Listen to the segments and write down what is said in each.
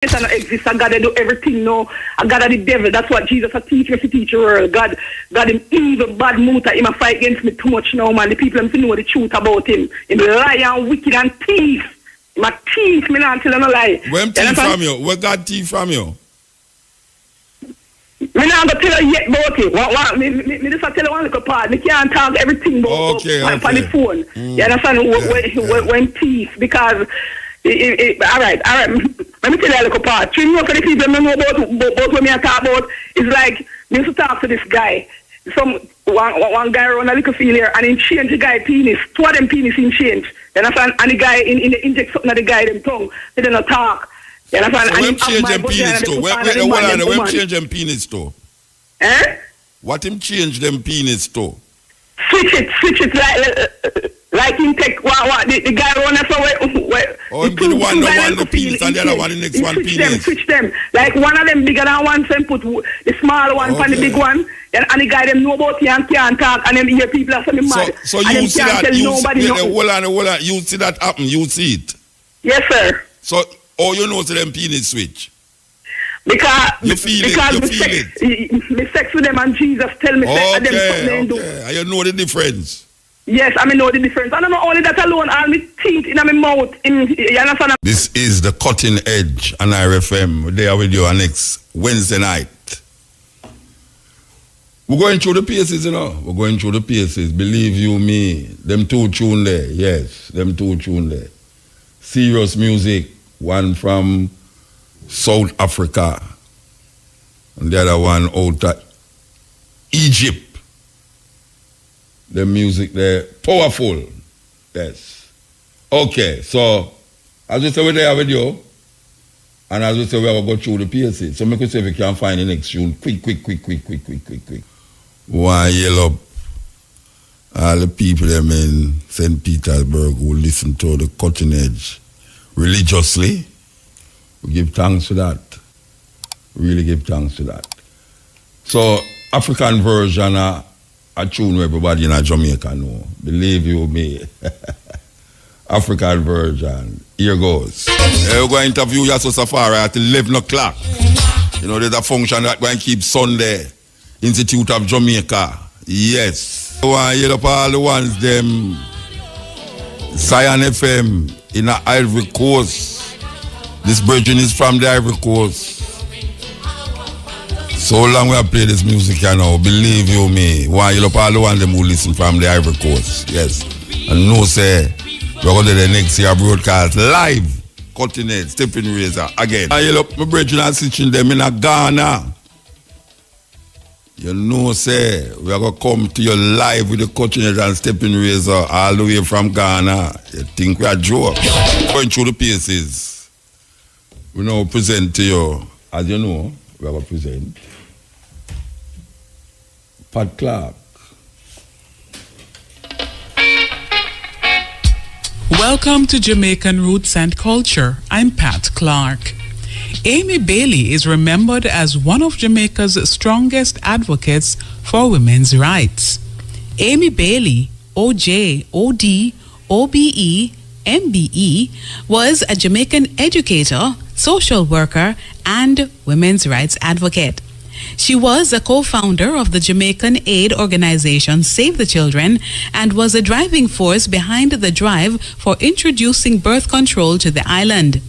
and not exist, and God they do everything now. And God are the devil. That's what Jesus a teach me to teach the world. God him evil, bad muta. Him a fight against me too much now, man. The people them to know the truth about him. Him liar, wicked and thief. Him a thief, me not tell him a lie. When thief from you? Where God thief from you? Me not gonna tell you yet about it. Me just tell you one little part. Me can't talk everything about on the phone. You understand? When thief, because all right. Let me tell you a little part. You know, for the people know about what me I talk about, it's like me used to talk to this guy. One guy around a little field here, and he changed the guy penis. Two of them penis in change. You understand? And the guy in the inject something at the guy them tongue. They don't talk. You understand? So when change them penis to? When change them penis to? Eh? What him change them penis to? Switch it like him take what the guy run us away. Oh, him the one the penis and the other one the next one penis. Switch them. Like one of them bigger than one, so put the small one on the big one. And the guy them know about it and can't talk, and then hear people are saying mad. So you see that? Hold on. You see that happen? You see it? Yes, sir. So you know to them penis switch? Because you feel it. Me sex with them and Jesus tell me them something they do. And you know the difference? Yes, I know the difference. And not only that alone, all my teeth in my mouth. You understand? This is the Cutting Edge on RFM. We're there with you next Wednesday night. We're going through the paces, you know. We're going through the paces. Believe you me. Them two tune there. Yes, them two tune there. Serious music. One from South Africa. And the other one out of Egypt. The music there, powerful. Yes. Okay, so as we say, we're there with you. And as we say, we're going to go through the PSC. So make us see if we can find the next tune. Quick. Why yell up all the people them in St. Petersburg who listen to the Cutting Edge religiously. We give thanks for that. Really give thanks for that. So, African version a tune where everybody in Jamaica know. Believe you me. African version. Here goes. We're going to interview Yasso Safari at 11 o'clock. You know, there's a function that going to keep Sunday. Institute of Jamaica. Yes. I want to hear up all the ones, them Zion FM in the Ivory Coast. This virgin is from the Ivory Coast. So long we have played this music, you know, believe you me. Why you up all the ones them who listen from the Ivory Coast. Yes. And no say, we're going to the next year broadcast live. Cutting Edge, Stepping Razor again. I yell up my brethren and sitting them in a Ghana. You know, say, we are going to come to you live with the Cutting Edge and Stepping Razor all the way from Ghana. You think we are joke? Going through the paces. We now present to you, as you know, we are going to present Pat Clark. Welcome to Jamaican Roots and Culture. I'm Pat Clark. Amy Bailey is remembered as one of Jamaica's strongest advocates for women's rights. Amy Bailey, OJ, OD, OBE, MBE, was a Jamaican educator, social worker, and women's rights advocate. She was a co-founder of the Jamaican aid organization Save the Children and was a driving force behind the drive for introducing birth control to the island.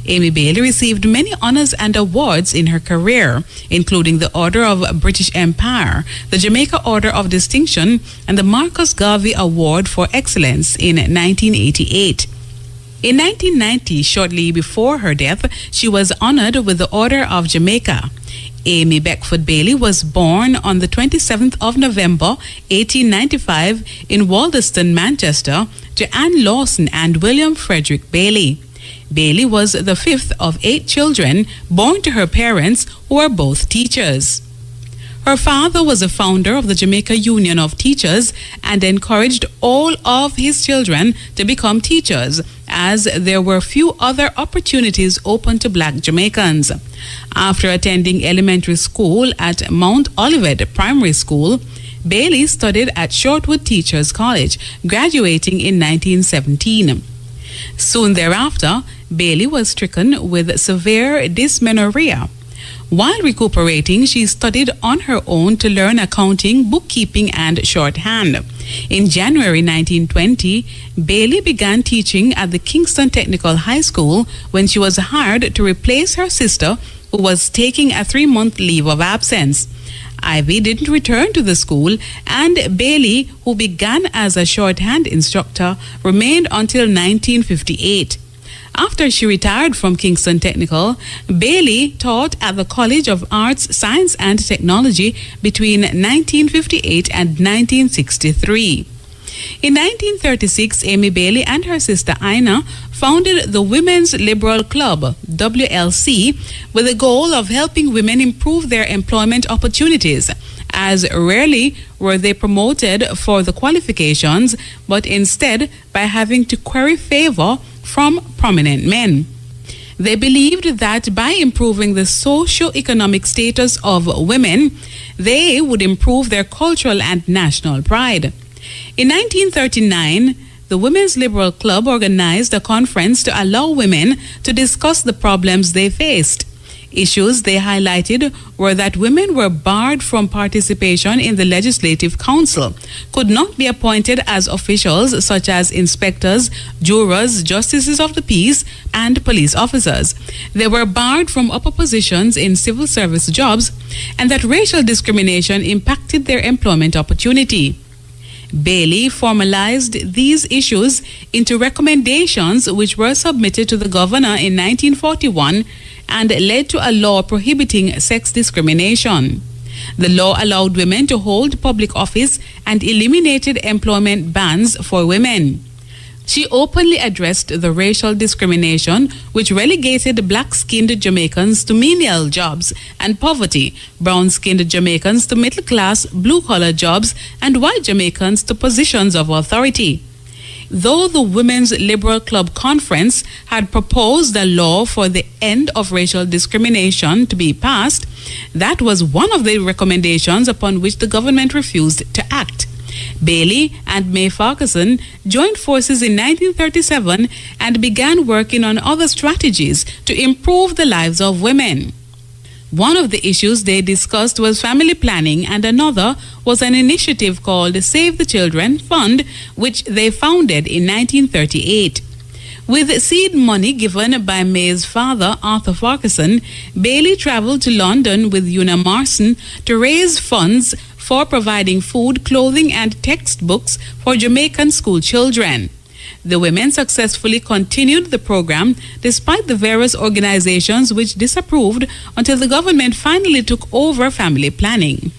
Amy Bailey received many honors and awards in her career, including the Order of British Empire, the Jamaica Order of Distinction, and the Marcus Garvey Award for Excellence in 1988. In 1990, shortly before her death, she was honored with the Order of Jamaica. Amy Beckford Bailey was born on the 27th of November, 1895 in Walderston, Manchester, to Anne Lawson and William Frederick Bailey. Bailey was the fifth of 8 children born to her parents who were both teachers. Her father was a founder of the Jamaica Union of Teachers and encouraged all of his children to become teachers, as there were few other opportunities open to black Jamaicans. After attending elementary school at Mount Olivet Primary School, Bailey studied at Shortwood Teachers College, graduating in 1917. Soon thereafter, Bailey was stricken with severe dysmenorrhea. While recuperating, she studied on her own to learn accounting, bookkeeping, and shorthand. In January 1920, Bailey began teaching at the Kingston Technical High School when she was hired to replace her sister, who was taking a 3-month leave of absence. Ivy didn't return to the school, and Bailey, who began as a shorthand instructor, remained until 1958. After she retired from Kingston Technical, Bailey taught at the College of Arts, Science and Technology between 1958 and 1963. In 1936, Amy Bailey and her sister Ina founded the Women's Liberal Club, WLC, with the goal of helping women improve their employment opportunities, as rarely were they promoted for the qualifications, but instead by having to query favor from prominent men. They believed that by improving the socio-economic status of women, they would improve their cultural and national pride. In 1939, the Women's Liberal Club organized a conference to allow women to discuss the problems they faced. Issues they highlighted were that women were barred from participation in the Legislative Council, could not be appointed as officials such as inspectors, jurors, justices of the peace, and police officers. They were barred from upper positions in civil service jobs, and that racial discrimination impacted their employment opportunity. Bailey formalized these issues into recommendations which were submitted to the governor in 1941 and led to a law prohibiting sex discrimination. The law allowed women to hold public office and eliminated employment bans for women. She openly addressed the racial discrimination which relegated black-skinned Jamaicans to menial jobs and poverty, brown-skinned Jamaicans to middle-class, blue-collar jobs, and white Jamaicans to positions of authority. Though the Women's Liberal Club Conference had proposed a law for the end of racial discrimination to be passed, that was one of the recommendations upon which the government refused to act. Bailey and May Farquharson joined forces in 1937 and began working on other strategies to improve the lives of women. One of the issues they discussed was family planning, and another was an initiative called Save the Children Fund, which they founded in 1938. With seed money given by May's father, Arthur Farquharson, Bailey traveled to London with Una Marson to raise funds for providing food, clothing, and textbooks for Jamaican school children. The women successfully continued the program despite the various organizations which disapproved until the government finally took over family planning.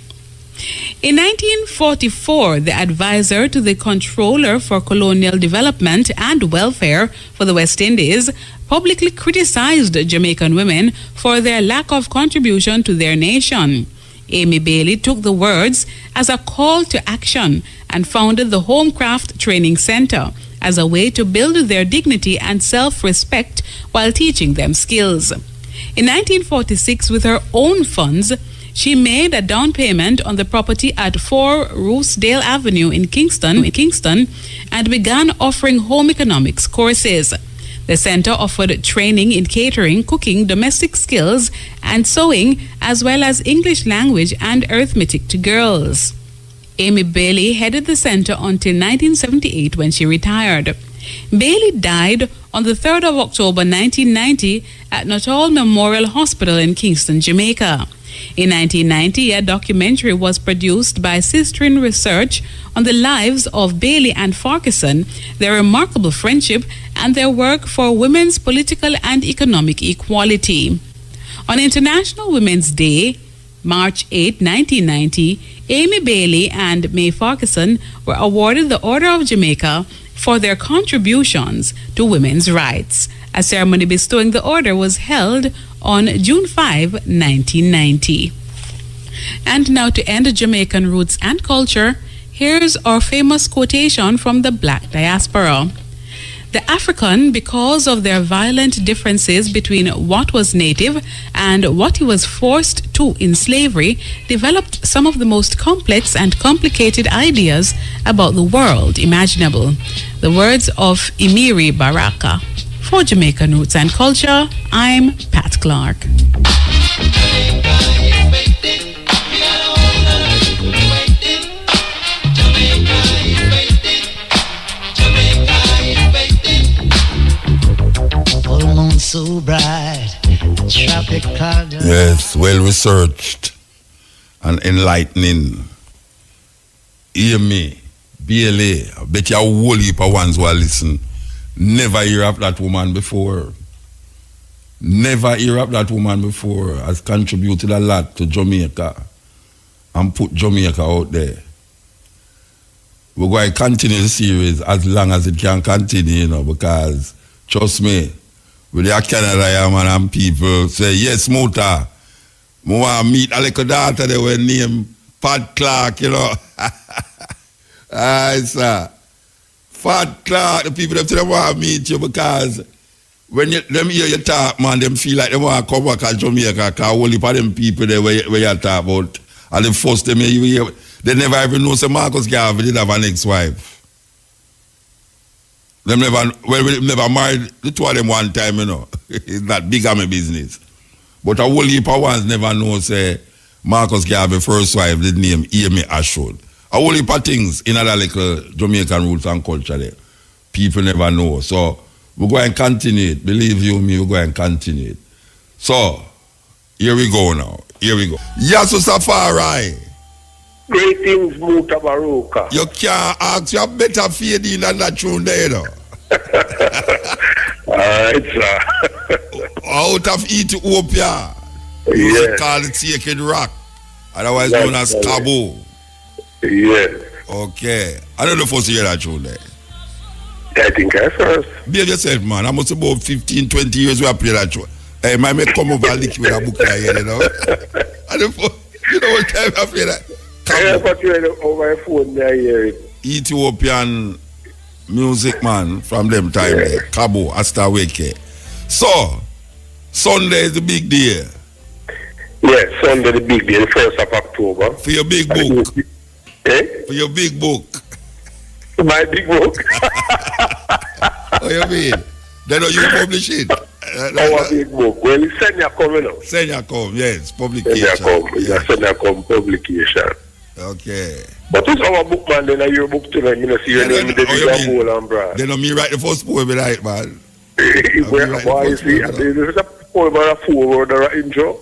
In 1944, the advisor to the Controller for Colonial Development and Welfare for the West Indies publicly criticized Jamaican women for their lack of contribution to their nation. Amy Bailey took the words as a call to action and founded the Homecraft Training Center as a way to build their dignity and self-respect while teaching them skills. In 1946, with her own funds, she made a down payment on the property at 4 Roosdale Avenue in Kingston, and began offering home economics courses. The center offered training in catering, cooking, domestic skills, and sewing, as well as English language and arithmetic to girls. Amy Bailey headed the center until 1978 when she retired. Bailey died on the 3rd of October 1990 at Nuttall Memorial Hospital in Kingston, Jamaica. In 1990, a documentary was produced by Sistrin Research on the lives of Bailey and Farquharson, their remarkable friendship, and their work for women's political and economic equality. On International Women's Day, March 8, 1990, Amy Bailey and May Farquharson were awarded the Order of Jamaica for their contributions to women's rights. A ceremony bestowing the order was held on June 5, 1990. And now, to end Jamaican roots and culture, here's our famous quotation from the Black diaspora. The African, because of their violent differences between what was native and what he was forced to in slavery, developed some of the most complex and complicated ideas about the world imaginable. The words of Mutabaruka. For Jamaican Roots and Culture, I'm Pat Clark. So bright, tropical. Yes, well researched and enlightening. Hear me, BLA. I bet you a whole heap of ones who are listening never hear of that woman before. Never hear of that woman before. Has contributed a lot to Jamaica and put Jamaica out there. We're going to continue the series as long as it can continue, because trust me, with the Canada man and people say, yes, Muta, I want to meet a little daughter they were named Pat Clark, Aye, sir. Pat Clark, the people that want to meet you because when them hear you talk, man, them feel like they want to come back to Jamaica because only for them people there where you talk about. And the first time you hear, they never even know say Marcus Garvey did have an ex-wife. Them never married the two of them one time, It's not big on my business. But a whole heap of ones never know, say, Marcus Garvey first wife, the name Amy Ashford. A whole heap of things in other little Jamaican roots and culture there. People never know. So, we're going to continue it. Believe you me, we're going to continue it. So, here we go now. Here we go. Yasu Safari. Greetings, Mutabaruka. You can't ask, you have better feeding than that tune there, Alright, sir. Out of Ethiopia. Yes. Call it Sacred Rock. Otherwise known as Cabo. Yes. Okay. I don't know if you hear that tune there. I think I first. Behave yourself, man. I must about 15, 20 years we have played that tune. Hey, my may come over and lick you with a book like here, I don't know. You know what time I play that? I got you over my phone there, hear it. Ethiopian music man from them time there. Cabo, Astaweke. So, Sunday is the big day. Yes, Sunday the big day, the 1st of October. For your big book. For your big book. My big book? What you mean? Then you publish it? Our big book. Well, it's Senya coming out. Senya come, yes, publication. Senya come publication. Okay. But it's our book, man. Then I your book tonight. You know, see your name, David Gamble and Brad. Then me write the first poem, right, man? Boy, you see, there's a poem or a 4-word or an intro.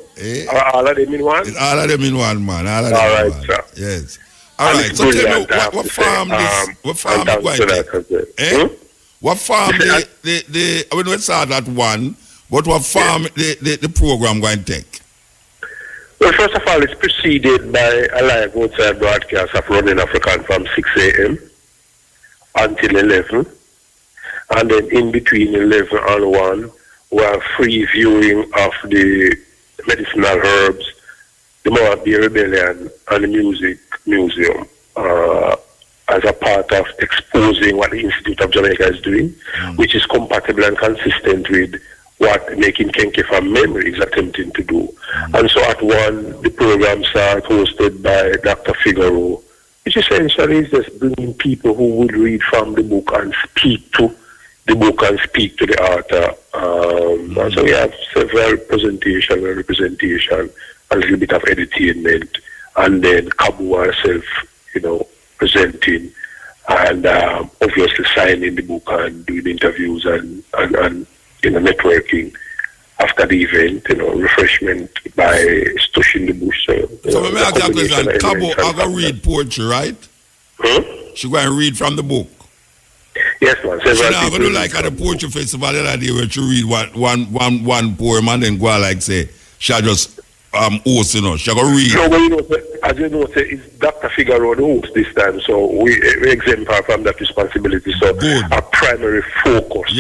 Are all of them in one? It's all of them in one, man. All right, sir. Yes. All right. So tell me, what farm this? What farm you going to? What farm the when we start at 1, but what farm the program going to take? Well, first of all, it's preceded by a live outside broadcast of Running African from 6 a.m. until 11. And then in between 11 and 1, we have free viewing of the medicinal herbs, the Moabit Rebellion, and the Music Museum as a part of exposing what the Institute of Jamaica is doing, which is compatible and consistent with what Making Kenke from Memory is attempting to do. And so at 1, the programs are hosted by Dr. Figaro, which essentially is just bringing people who would read from the book and speak to the book and speak to the author. And so we have several presentation and representation, a little bit of entertainment, and then Kabu herself, presenting and obviously signing the book and doing interviews and networking after the event, refreshment by Stush in the Bush. So let me ask you a question. Cabo, I go read poetry, right? She go and read from the book. Yes, man. She now go do like at the poetry festival the other day where she read one poem and then go like say she just host, she go read. No, as you know, it's Dr. Figaro the host this time, so we exempt her from that responsibility. So our primary focus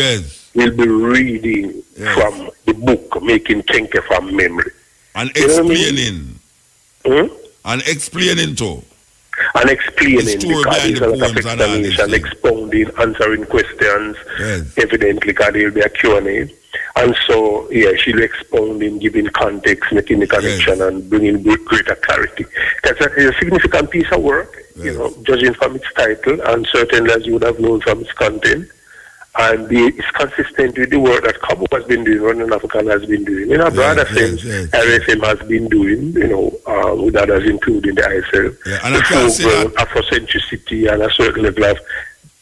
will be reading from the book, Making Kenke from Memory. And explaining. And explaining too. And explaining because there's a lot of explanation, expounding, answering questions, evidently because there will be a Q&A. And so, she'll expounding, giving context, making the connection, and bringing greater clarity. That's a significant piece of work, judging from its title, and certainly as you would have known from its content. and it's consistent with the work that Cabo has been doing, Running African has been doing. You know, brother sense, RFM has been doing, you know, with others including the ISL. Yeah, and I can see that Afrocentricity and a certain level of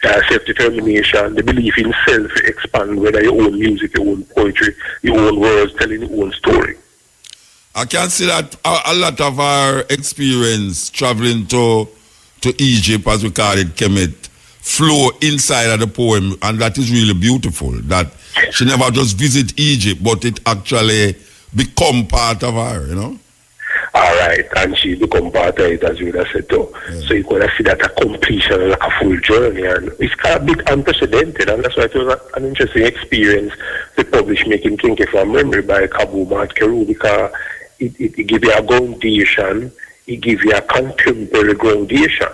self-determination, the belief in self expand, whether your own music, your own poetry, your own words, telling your own story. I can see that a lot of our experience traveling to Egypt, as we call it, Kemet, flow inside of the poem, and that is really beautiful. That she never just visit Egypt, but it actually become part of her, you know. All right, and she become part of it, as you would have said too. Yeah. So you could see that a completion, like a full journey, and it's kind of bit unprecedented, and that's why it was an interesting experience to publish Making Kinky from Memory by Cabo Keru, because it gives you a groundation, it gives you a contemporary groundation,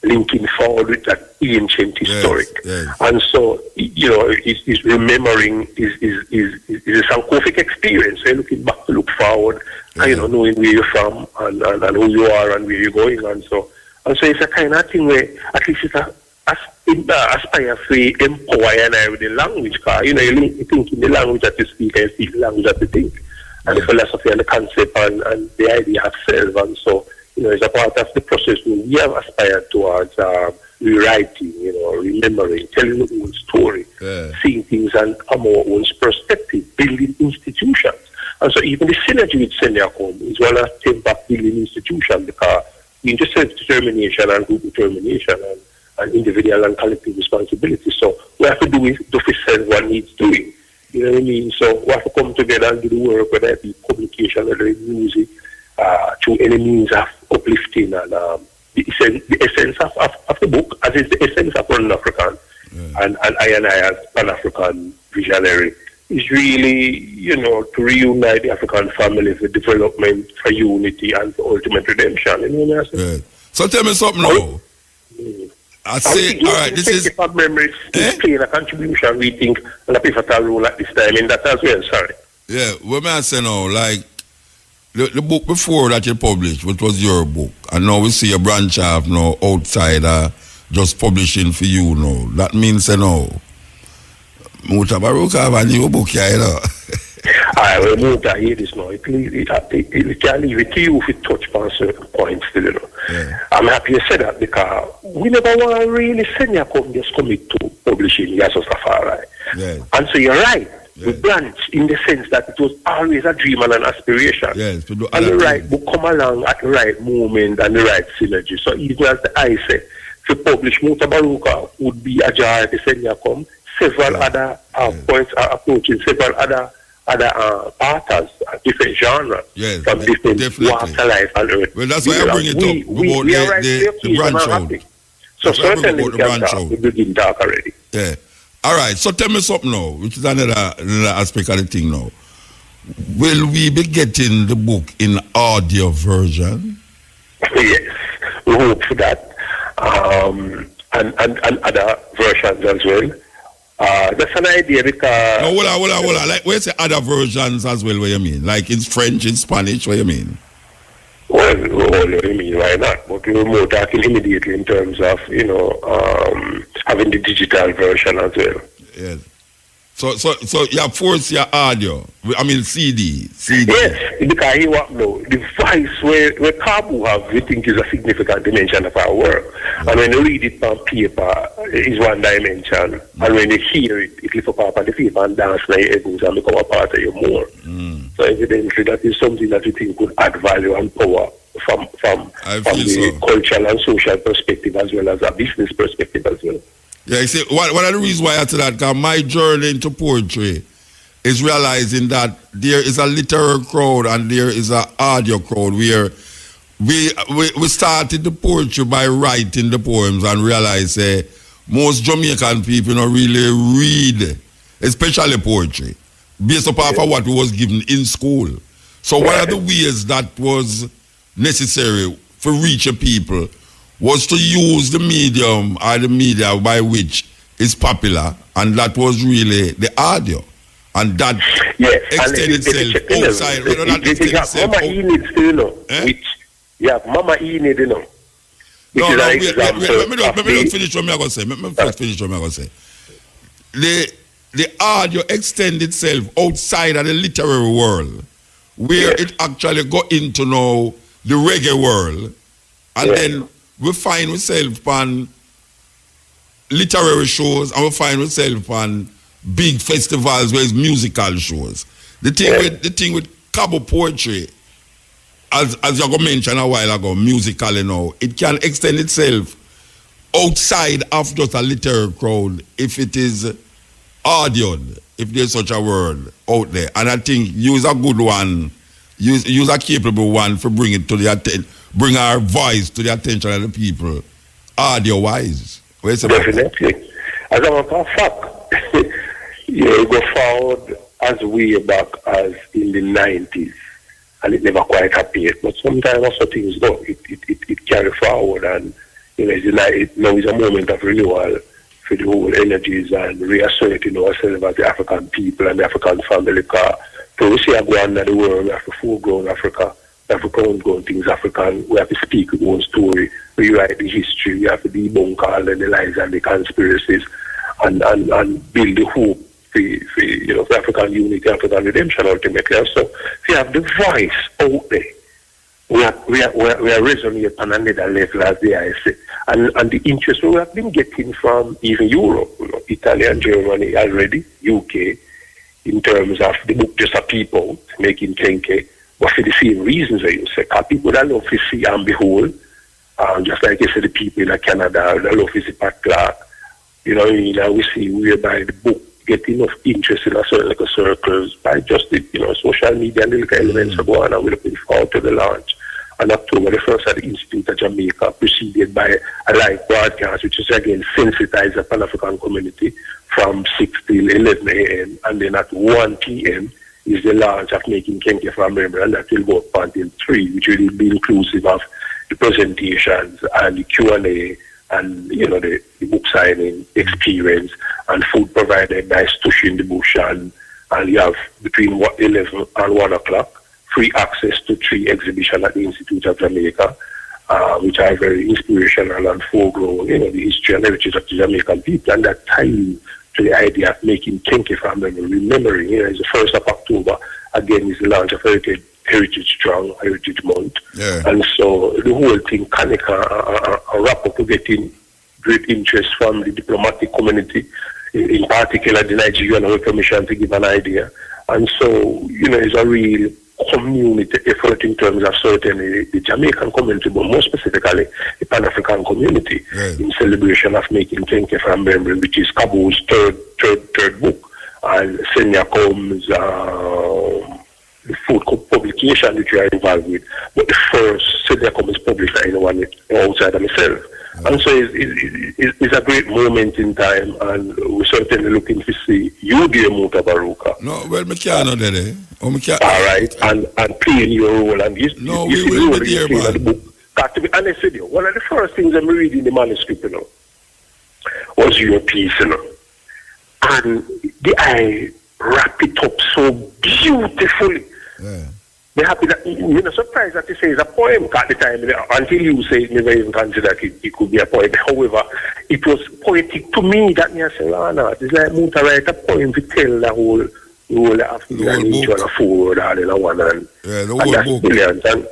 linking forward with that ancient historic. Yes. And so, you know, it's remembering is a scientific experience. So you're looking back to look forward, and, you know, knowing where you're from and who you are and where you're going. And so it's a kind of thing where at least it's aspire to empower and I with the language, because, you know, you think in the language that you speak and you speak the language that you think. And the philosophy and the concept and the idea of self. And so, you know, it's a part of the process we have aspired towards rewriting, you know, remembering, telling our own story, seeing things and from our own perspective, building institutions. And so even the synergy with Senyakom is one of back building institutions, because we just self-determination and group determination and individual and collective responsibility. So we have to do it to fulfill what needs doing. You know what I mean? So we have to come together and do the work, whether it be publication, whether it be music, through any means of uplifting and the essence of the book, as is the essence of Running African, and I as Pan-African visionary, is really, you know, to reunite the African family for development, for unity, and for ultimate redemption. You know what I'm saying? So tell me something now. I say, all right, this is... memories playing a contribution, we think, and a pivotal role at this time in that as well, sorry. Yeah, what may I say now, like, the book before that you published, which was your book, and now we see a branch off now outside just publishing for you now. That means, you know, Mutabaruka have a new book here, you know. I will move that here this now. It can leave it to you if it touch on certain points, you know. Yeah. I'm happy you said that, because we never want to really send you just commit to publishing Yaso Safari. Yeah. And so you're right. Yeah. We branch in the sense that it was always a dream and an aspiration. Yes, and the right book come along at the right moment and the right synergy. So even as I said, to publish Mutabaruka would be a jar to send you come. Several other points are approaching, several other authors, different genres, from different walks of life and earth. Well, that's why I bring it up, about the branch out. So certainly we can talk, we begin talk already. Yeah. All right, so tell me something now, which is another aspect of the thing now. Will we be getting the book in audio version? Yes, we hope for that. And other versions as well. That's an idea, because... No, hold on. Like, where's the other versions as well, what you mean? Like in French, in Spanish, what you mean? Well, what do you mean? Why not? But we were more talking immediately in terms of, you know, having the digital version as well. Yes. So you force your audio. I mean CD. Yes, because he what now? The voice where Cabo have, we think is a significant dimension of our work. And when you read it on paper, is one dimension. And when you hear it, it lifts up on the paper and dance like your elbows and become a part of you more. So evidently that is something that we think could add value and power from the cultural and social perspective, as well as a business perspective as well. Yeah, you see, one of the reasons why I say that, because my journey into poetry is realizing that there is a literary crowd and there is an audio crowd, where we started the poetry by writing the poems and realized most Jamaican people don't really read, especially poetry, based upon what was given in school. So one of the ways that was necessary for reaching people was to use the medium or the media by which is popular, and that was really the audio. And that extended itself outside. You have Mama Enid, you know. No, let me finish what I'm going to say. the audio extend itself outside of the literary world, where it actually go into now the reggae world, and then we find ourselves on literary shows, and we find ourselves on big festivals where it's musical shows. The thing with Cabo poetry, as you mentioned a while ago, musically now, it can extend itself outside of just a literary crowd if it is audioed, if there's such a word out there. And I think use a good one, use a capable one for bring it to the bring our voice to the attention of the people, audio-wise. Definitely. As a matter of fact, you go forward as way back as in the 90s, and it never quite appeared. But sometimes also things go, it carry forward, and now is a moment of renewal for the whole energies and reasserting ourselves as the African people and the African family. Because we see a go under the world, we have to foreground Africa, we have to homegrown things African, we have to speak our own story, rewrite the history, we have to debunk all the lies and the conspiracies, and build the hope for African unity, African redemption ultimately. And so we have the voice out there. We are resonating on another level, as the I say. And the interest we have been getting from even Europe, Italy and Germany already, UK, in terms of the book Just a People, making Kenke, but for the same reasons that you say. Because people that love to see and behold, just like you said, the people in Canada, that love to see Pat Clark, and we see whereby the book get enough interest in a certain circles by just the social media and the little elements of going on, and we're looking forward to the launch on October the 1st at the Institute of Jamaica, preceded by a live broadcast, which is again sensitize the Pan-African community from 6 till 11 a.m. and then at 1 p.m. is the launch of Making Kenke from Memory, and that will go up until 3, which will be inclusive of the presentations and the Q&A and the book signing experience, and food provided by Stush in the Bush, and you have between 11 and 1 o'clock free access to 3 exhibitions at the Institute of Jamaica, which are very inspirational and foreground, the history and heritage of the Jamaican people, and that tie to the idea of making Kenke from memory, remembering. It's the 1st of October, again, is the launch of Heritage Strong, Heritage Month. Yeah. And so the whole thing can wrap up to getting great interest from the diplomatic community, in particular the Nigerian High Commission, to give an idea. And so, it's a real community effort in terms of certainly the Jamaican community, but more specifically the Pan-African community, in celebration of Making Kenke from Memory, which is Kabu's third book, and Senya Combs' the food publication that you are involved with, but the first Senya Combs published anyone outside of myself. And so it's a great moment in time, and we're certainly looking to see you be a Mutabaruka. No, well, I can't know that. All right, and playing your role. And we will be there, man. The book. To be honest with you, one of the first things I'm reading the manuscript, was your piece, and I wrap it up so beautifully. Yeah. They're happy that you're not surprised that you say it's a poem at the time, until you say it, never even considered it could be a poem. However, it was poetic to me that me I say, it's like Muta write a poem to tell the whole African and each one a forward and one, and the whole book. Brilliant. And,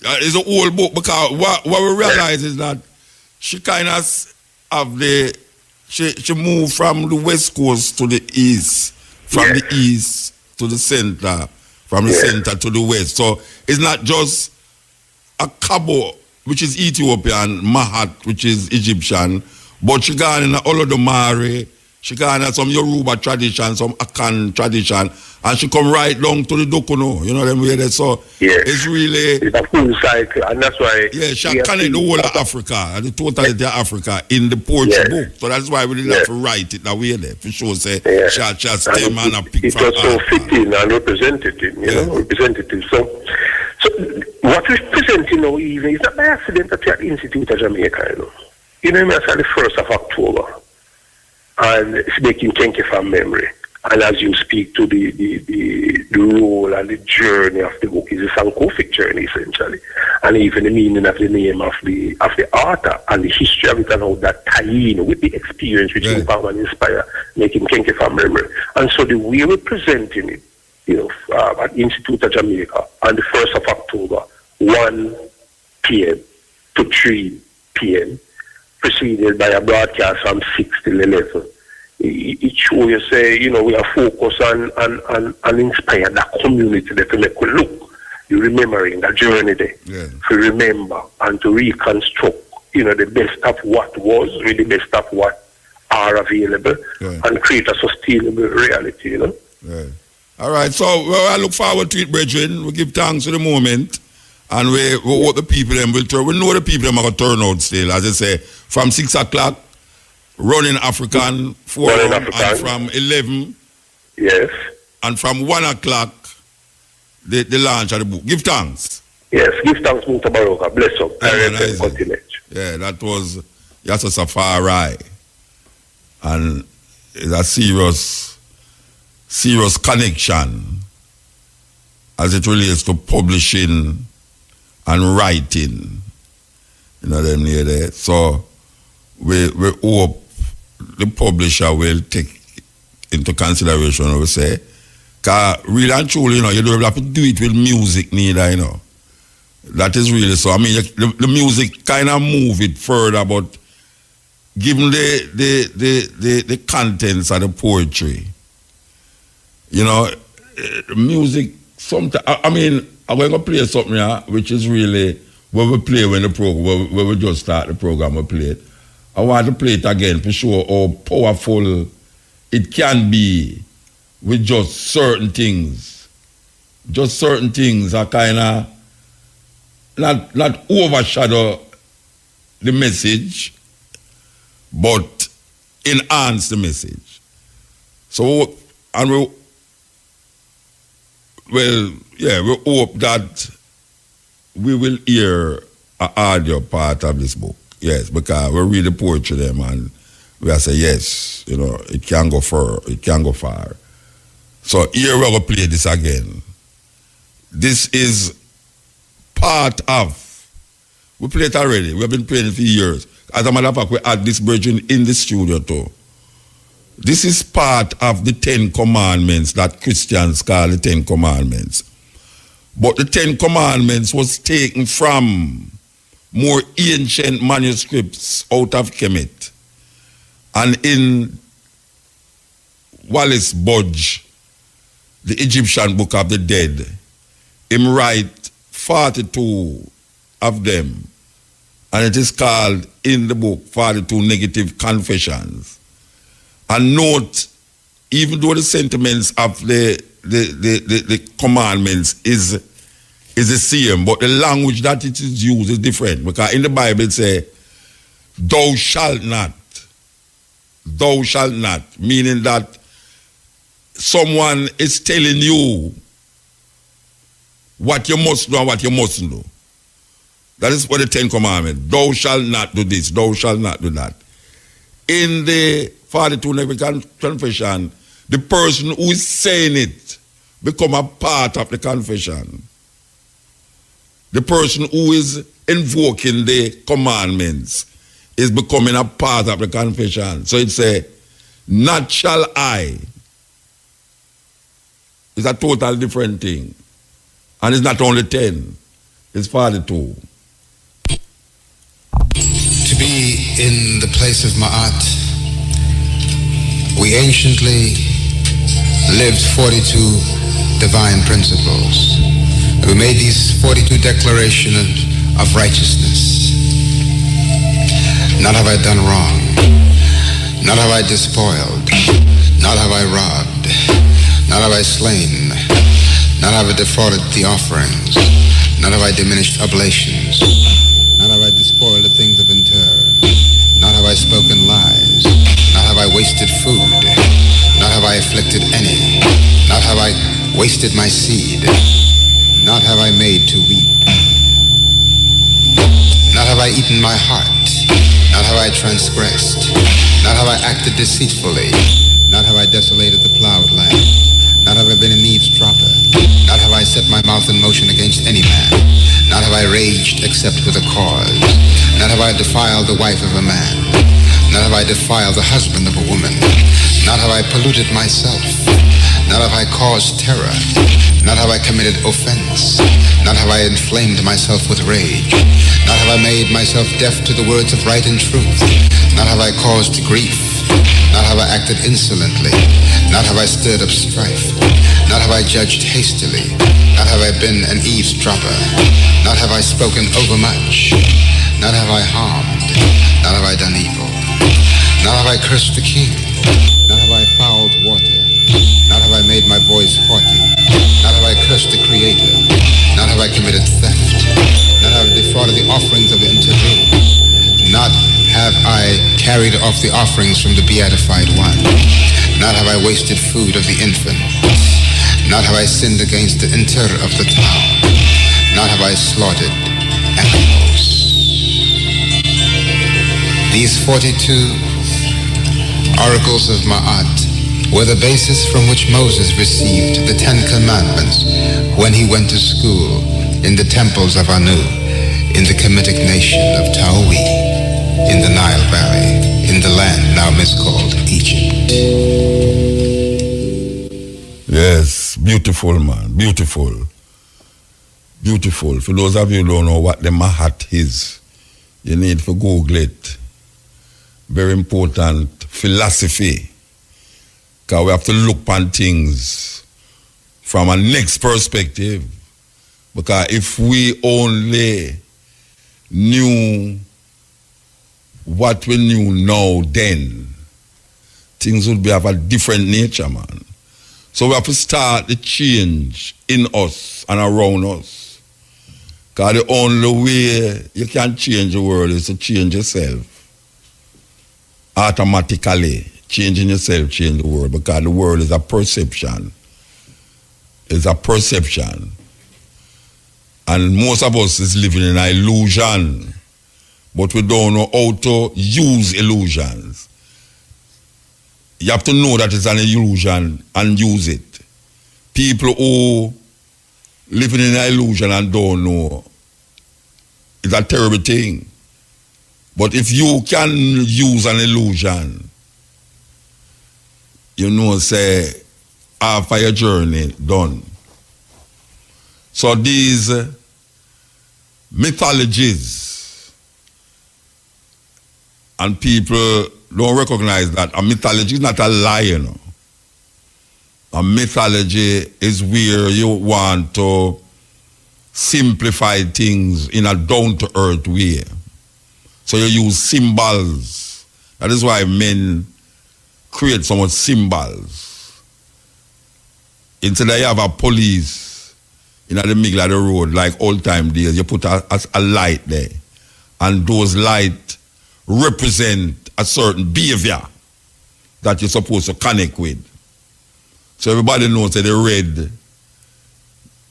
it's a whole book, because what we realize is that she kind of have she moved from the west coast to the east, from the east to the center, from the center to the west. So it's not just a Cabo, which is Ethiopian, Mahat, which is Egyptian, but she got in Olodumare, she got in some Yoruba tradition, some Akan tradition, and she come right down to the Dokuno, you know what I mean? So it's really... It's a full cycle, and that's why... Yeah, she connect the whole of Africa, the totality of Africa in the poetry book. So that's why we didn't have to write it that way there. For sure, say, she stem and a pick from Africa. It was so fitting and representative, representative. So what we're presenting now even is not by accident that we're at the Institute of Jamaica, it's the 1st of October. And it's Making Kenke from Memory. And as you speak to the role and the journey of the book, is a Sankofic journey, essentially. and even the meaning of the name of the author and the history of it and how that tie in with the experience which Empowerment Inspire, making Kenke from memory. And so the way we're presenting it, at Institute of Jamaica on the 1st of October, 1 p.m. to 3 p.m., preceded by a broadcast from 6 till 11. It shows you say, we are focused on inspire that community that to make we look, you remembering that journey there, to remember and to reconstruct, the best of what was, with the best of what are available, and create a sustainable reality, Right. All right, so I look forward to it, brethren. We give thanks for the moment, and we hope the people them will turn. We know the people them are going to turn out still, as I say, from 6 o'clock, running African Forum, and from 11, yes, and from 1 o'clock, the launch of the book. Give thanks. Yes, give thanks, Mutabaruka. Bless up. Yeah, that was just a safari, and it's a serious connection as it relates to publishing and writing. Them near there. So we hope the publisher will take into consideration what we say. Because really and truly, you don't have to do it with music neither, That is really so. I mean, the music kind of move it further, but given the contents of the poetry, music, sometimes, I mean, I'm going to play something here, which is really what we play when the program, when we just start the program, we play it. I want to play it again to show how powerful it can be with just certain things. Just certain things are kind of not overshadow the message, but enhance the message. So, and we hope that we will hear an audio part of this book. Yes, because we read the poetry them and we say, yes, it can go far, it can go far. So here we're going to play this again. This is part of, we played it already, we've been playing it for years. As a matter of fact, we had this version in the studio too. This is part of the 10 Commandments that Christians call the 10 Commandments. But the 10 Commandments was taken from more ancient manuscripts out of Kemet. And in Wallace Budge, the Egyptian Book of the Dead, him write 42 of them. And it is called in the book 42 Negative Confessions. And note, even though the sentiments of the commandments is the same, but the language that it is used is different. Because in the Bible it says, thou shalt not. Thou shalt not. Meaning that someone is telling you what you must do and what you mustn't do. That is what the 10 Commandments. Thou shalt not do this. Thou shalt not do that. In the 42 Negative Confession, the person who is saying it become a part of the confession. The person who is invoking the commandments is becoming a part of the confession. So it says, not shall I. It's a total different thing. And it's not only 10, it's 42. To be in the place of Ma'at, we anciently lived 42 divine principles. We made these 42 declarations of righteousness. Not have I done wrong. Not have I despoiled. Not have I robbed. Not have I slain. Not have I defrauded the offerings. Not have I diminished oblations. Not have I despoiled the things of interred. Not have I spoken lies. Not have I wasted food. Not have I afflicted any. Not have I wasted my seed. Not have I made to weep. Not have I eaten my heart. Not have I transgressed. Not have I acted deceitfully. Not have I desolated the plowed land. Not have I been an eavesdropper. Not have I set my mouth in motion against any man. Not have I raged except with a cause. Not have I defiled the wife of a man. Not have I defiled the husband of a woman. Not have I polluted myself. Not have I caused terror. Not have I committed offense. Not have I inflamed myself with rage. Not have I made myself deaf to the words of right and truth. Not have I caused grief. Not have I acted insolently. Not have I stirred up strife. Not have I judged hastily. Not have I been an eavesdropper. Not have I spoken overmuch. Not have I harmed. Not have I done evil. Not have I cursed the king. Not have I fouled water. Not have I made my voice haughty. Not have I cursed the Creator. Not have I committed theft. Not have I defrauded the offerings of the interviews. Not have I carried off the offerings from the beatified one. Not have I wasted food of the infant. Not have I sinned against the inter of the town. Not have I slaughtered animals. These 42 oracles of Ma'at were the basis from which Moses received the 10 Commandments when he went to school in the temples of Anu, in the Kemetic nation of Tawi, in the Nile Valley, in the land now miscalled Egypt. Yes, beautiful, man, beautiful. Beautiful. For those of you who don't know what the Ma'at is, you need to Google it. Very important philosophy. Because we have to look on things from a next perspective. Because if we only knew what we knew now then, things would be of a different nature, man. So we have to start the change in us and around us. Because the only way you can change the world is to change yourself. Automatically. Changing yourself, change the world, because the world is a perception. It's a perception. And most of us is living in an illusion, but we don't know how to use illusions. You have to know that it's an illusion and use it. People who living in an illusion and don't know, it's a terrible thing. But if you can use an illusion, you know, say, after your journey done. So these mythologies, and people don't recognize that a mythology is not a lie, you know. A mythology is where you want to simplify things in a down-to-earth way. So you use symbols. That is why men create so much symbols. Instead of you have a police in the middle of the road, like old time days, you put a light there. And those lights represent a certain behavior that you're supposed to connect with. So everybody knows that the red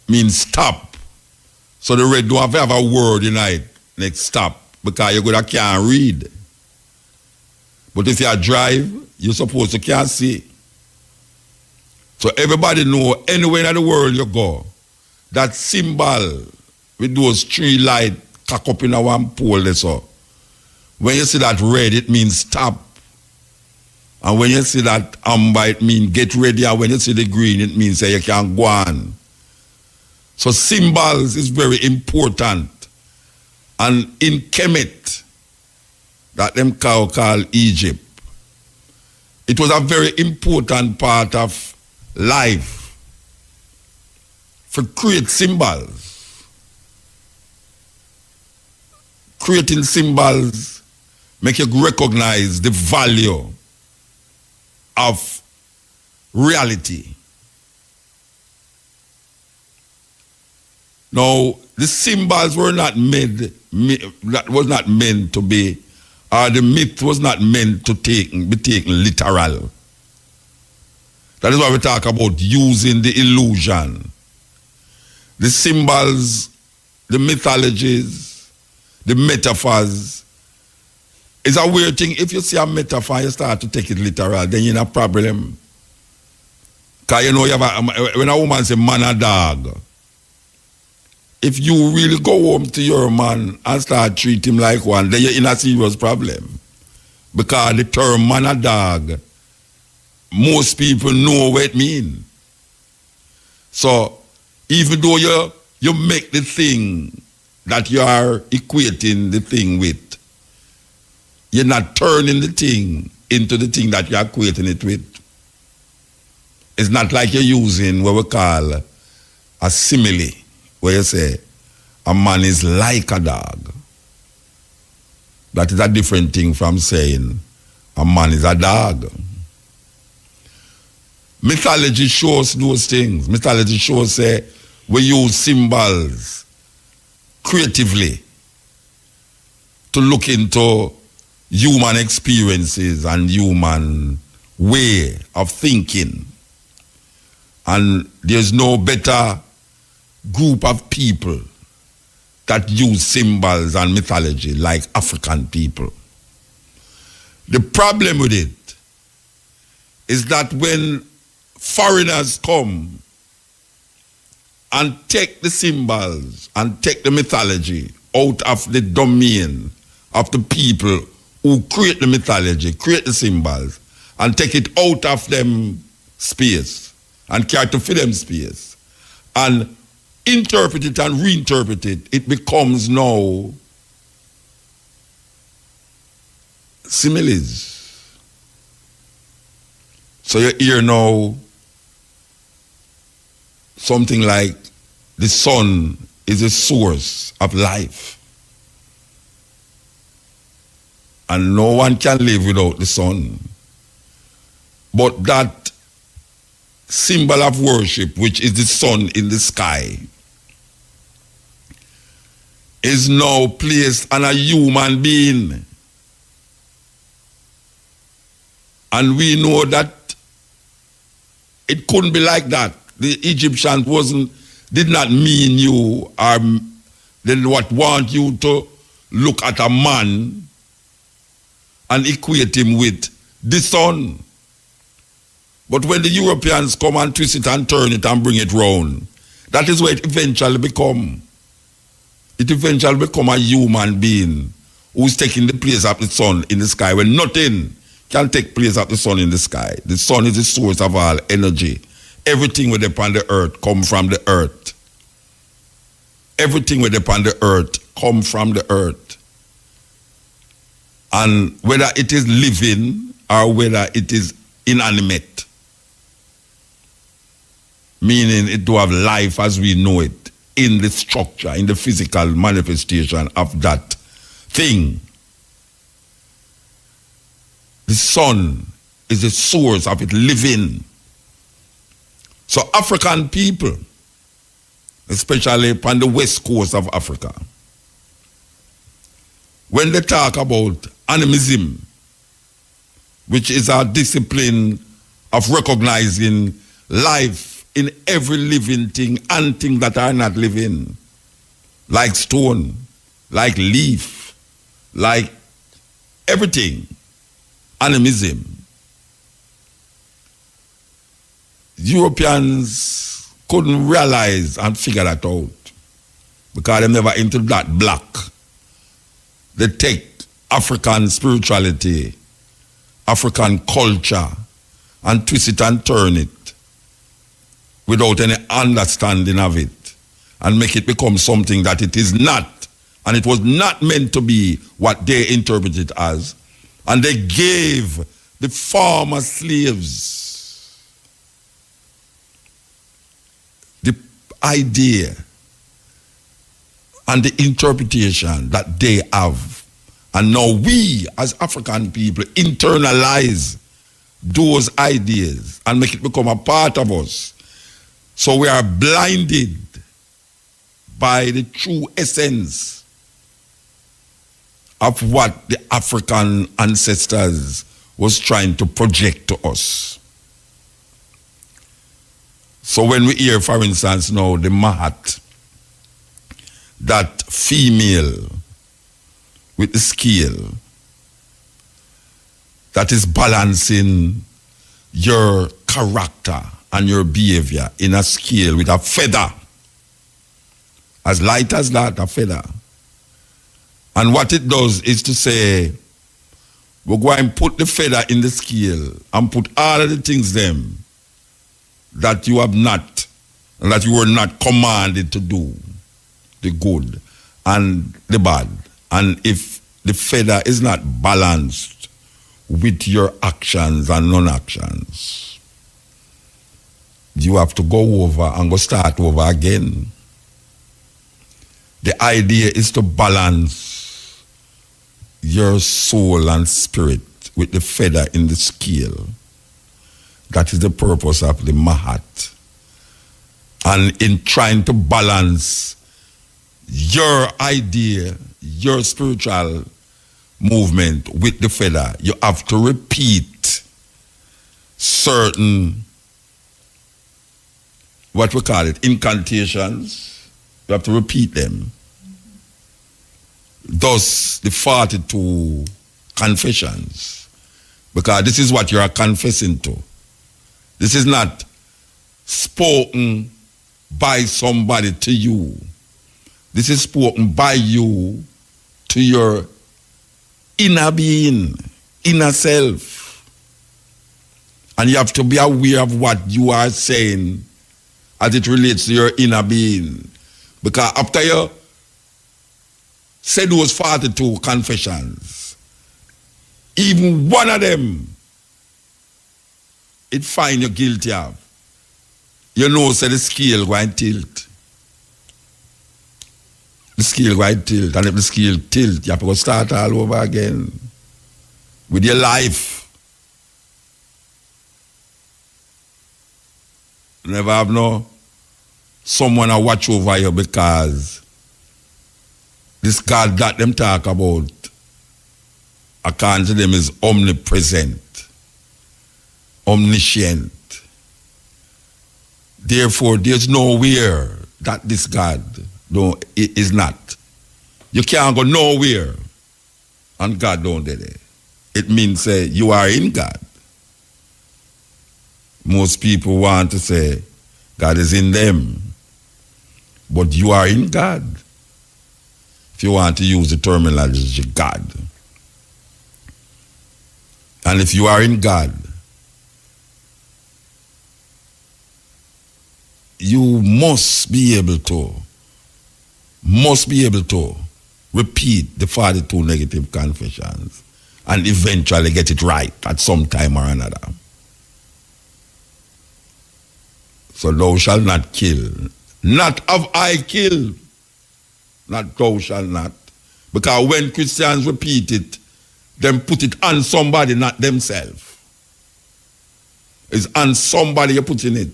means stop. So the red don't have a word in it next stop, because you can't read. But if you drive, you're supposed to can't see. So everybody know anywhere in the world you go, that symbol with those three lights cock up in a one pole there, so when you see that red, it means stop. And when you see that amber, it means get ready. And when you see the green, it means say you can go on. So symbols is very important. And in Kemet, that them call Egypt, it was a very important part of life for create symbols. Creating symbols make you recognize the value of reality. Now, the symbols were not that was not meant to be, or the myth was not meant to be taken literal. That is why we talk about using the illusion. The symbols, the mythologies, the metaphors. It's a weird thing. If you see a metaphor, you start to take it literal, then you're in a problem. Because you know, when a woman says man and dog, if you really go home to your man and start treat him like one, then you're in a serious problem. Because the term man a dog, most people know what it means. So even though you make the thing that you are equating the thing with, you're not turning the thing into the thing that you're equating it with. It's not like you're using what we call a simile, where you say a man is like a dog. That is a different thing from saying a man is a dog. Mythology shows those things. Mythology shows we use symbols creatively to look into human experiences and human way of thinking. And there's no better group of people that use symbols and mythology like African people. The problem with it is that when foreigners come and take the symbols and take the mythology out of the domain of the people who create the mythology, create the symbols, and take it out of them space and care to fill them space and interpret it and reinterpret it, it becomes now similes. So you hear now something like the sun is a source of life. And no one can live without the sun. But that symbol of worship, which is the sun in the sky, is now placed on a human being. And we know that it couldn't be like that. The Egyptians did not mean you or they want you to look at a man and equate him with the sun. But when the Europeans come and twist it and turn it and bring it round, that is where it eventually become. It eventually become a human being who's taking the place of the sun in the sky, when nothing can take place of the sun in the sky. The sun is the source of all energy. Everything with upon the earth come from the earth. Everything with upon the earth come from the earth. And whether it is living or whether it is inanimate, meaning it do have life as we know it in the structure, in the physical manifestation of that thing. The sun is the source of it living. So African people, especially upon the west coast of Africa, when they talk about animism, which is a discipline of recognizing life in every living thing and things that are not living, like stone, like leaf, like everything, animism. Europeans couldn't realize and figure that out because they never into that block. They take African spirituality, African culture, and twist it and turn it without any understanding of it and make it become something that it is not. And it was not meant to be what they interpret it as. And they gave the former slaves the idea and the interpretation that they have. And now we, as African people, internalize those ideas and make it become a part of us. So we are blinded by the true essence of what the African ancestors was trying to project to us. So when we hear, for instance, now the Mahat, that female with the scale that is balancing your character and your behavior in a scale with a feather, As light as that, a feather. And what it does is to say, we're going to put the feather in the scale and put all of the things them that you have not, and that you were not commanded to do, the good and the bad. And if the feather is not balanced with your actions and non-actions, you have to go over and go start over again. The idea is to balance your soul and spirit with the feather in the scale. That is the purpose of the Mahat. And in trying to balance your idea, your spiritual movement with the feather, you have to repeat certain, what we call it, incantations. You have to repeat them. Thus, the 42 confessions. Because this is what you are confessing to. This is not spoken by somebody to you. This is spoken by you to your inner being, inner self. And you have to be aware of what you are saying as it relates to your inner being. Because after you say those 42 confessions, even one of them, it find you guilty of. You know, so the scale going to tilt. The scale going to tilt. And if the scale tilt, you have to go start all over again with your life. Never have no someone to watch over you, because this God that them talk about, according to them, is omnipresent, omniscient. Therefore, there's nowhere that this God is not. You can't go nowhere and God don't do it. It means you are in God. Most people want to say God is in them, but you are in God. If you want to use the terminology, God. And if you are in God, you must be able to repeat the 42 negative confessions and eventually get it right at some time or another. So thou shalt not kill. Not have I killed. Not thou shalt not. Because when Christians repeat it, them put it on somebody, not themselves. It's on somebody you're putting it.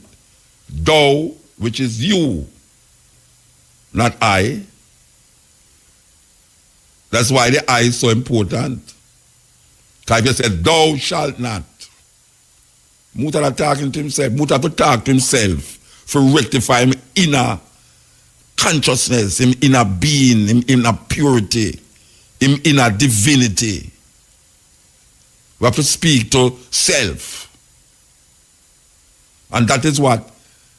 Thou, which is you, not I. That's why the I is so important. Because if you say, thou shalt not, Muta talking to himself, Muta to talk to himself for rectify him inner consciousness, him inner being, him inner purity, him inner divinity. We have to speak to self. And that is what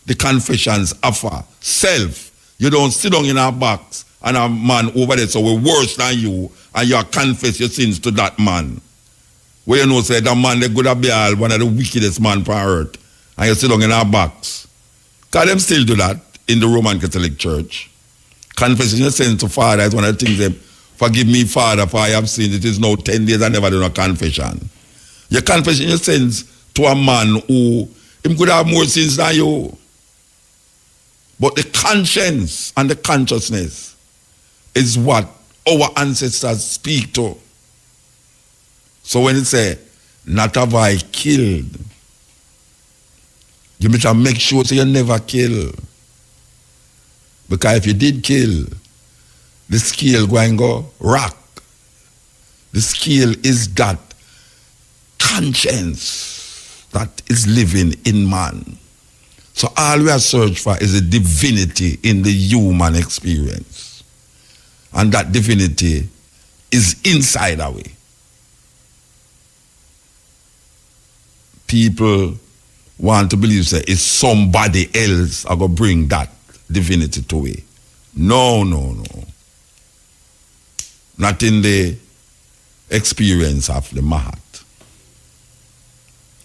the confessions offer. Self. You don't sit down in a box and a man over there so we're worse than you and you confess your sins to that man. Where you know say that man they could have been one of the wickedest man on earth and you sit down in a box. Because them still do that in the Roman Catholic Church. Confessing your sins to Father is one of the things them, forgive me, Father, for I have sinned. It is now 10 days I never done a confession. You're confessing your sins to a man who him could have more sins than you. But the conscience and the consciousness is what our ancestors speak to. So when it say, not have I killed, you better make sure so you never kill. Because if you did kill, the scale going to go rock. The scale is that conscience that is living in man. So all we are searching for is a divinity in the human experience. And that divinity is inside our way. People want to believe that it's somebody else are going to bring that divinity to it. No. Not in the experience of the Mahat.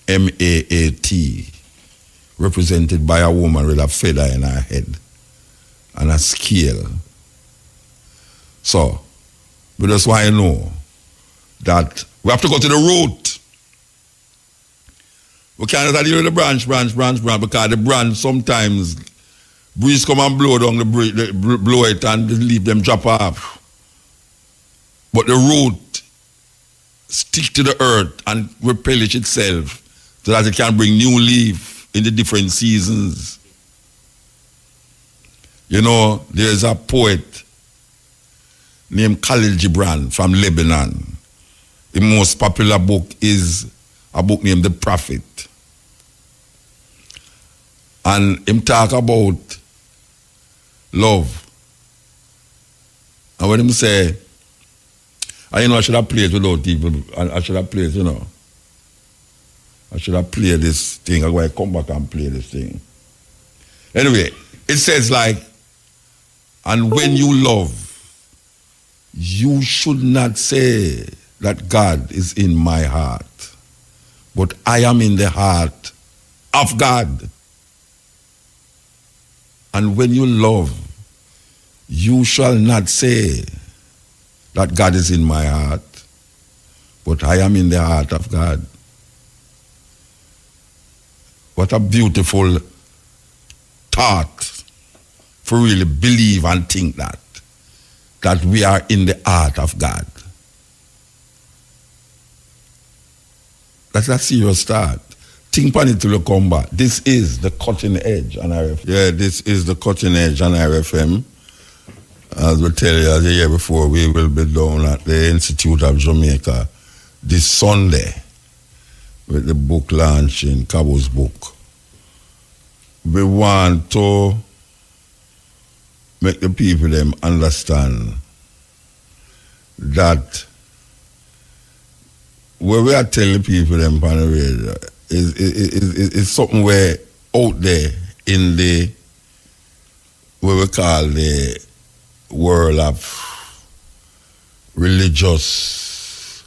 M-A-A-T, represented by a woman with a feather in her head and a scale. So, but that's why I know that we have to go to the root. We can't deal with the branch, because the branch sometimes breeze come and blow down blow it and leave them drop off. But the root stick to the earth and replenish itself so that it can bring new leaf in the different seasons. You know, there's a poet named Khalil Gibran from Lebanon. The most popular book is a book named The Prophet. And him talk about love. And when him say, I should have played without people, I should have played, I should have played this thing. I'm going to come back and play this thing. Anyway, it says like, and when you love, you should not say that God is in my heart, but I am in the heart of God. And when you love, you shall not say that God is in my heart, but I am in the heart of God. What a beautiful thought for really believe and think that we are in the heart of God. That's a serious start. Think on it till you come back. This is the cutting edge on RFM. Yeah, this is the cutting edge on RFM. As we tell you, as the year before, we will be down at the Institute of Jamaica this Sunday with the book launch in Cabo's book. We want to make the people them understand that what we are telling people them on the radio is something where out there in the what we call the world of religious,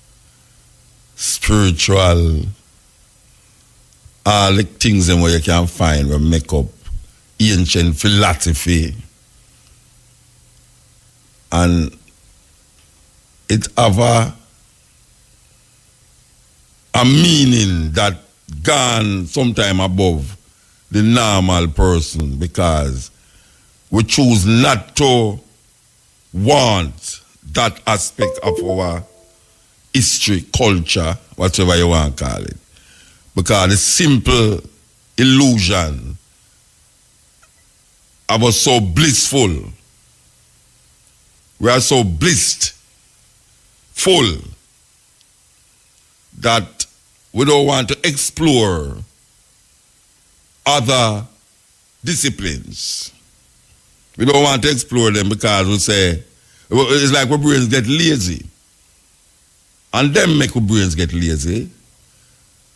spiritual, all the things them where you can find where make up ancient philosophy, and it have a meaning that gone sometime above the normal person, because we choose not to want that aspect of our history, culture, whatever you want to call it. Because the simple illusion of us so blissful, we are so blissed, full, that we don't want to explore other disciplines. We don't want to explore them because we say, it's like our brains get lazy. And them make our brains get lazy.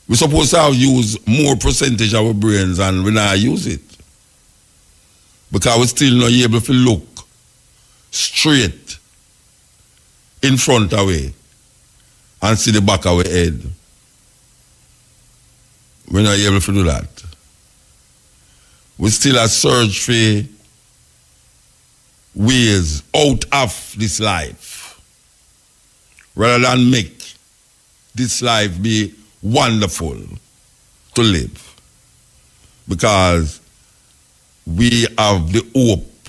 We're supposed to have use more percentage of our brains and we not use it. Because we're still not able to look straight in front of we and see the back of our head. We're not able to do that. We still a search for ways out of this life rather than make this life be wonderful to live, because we have the hope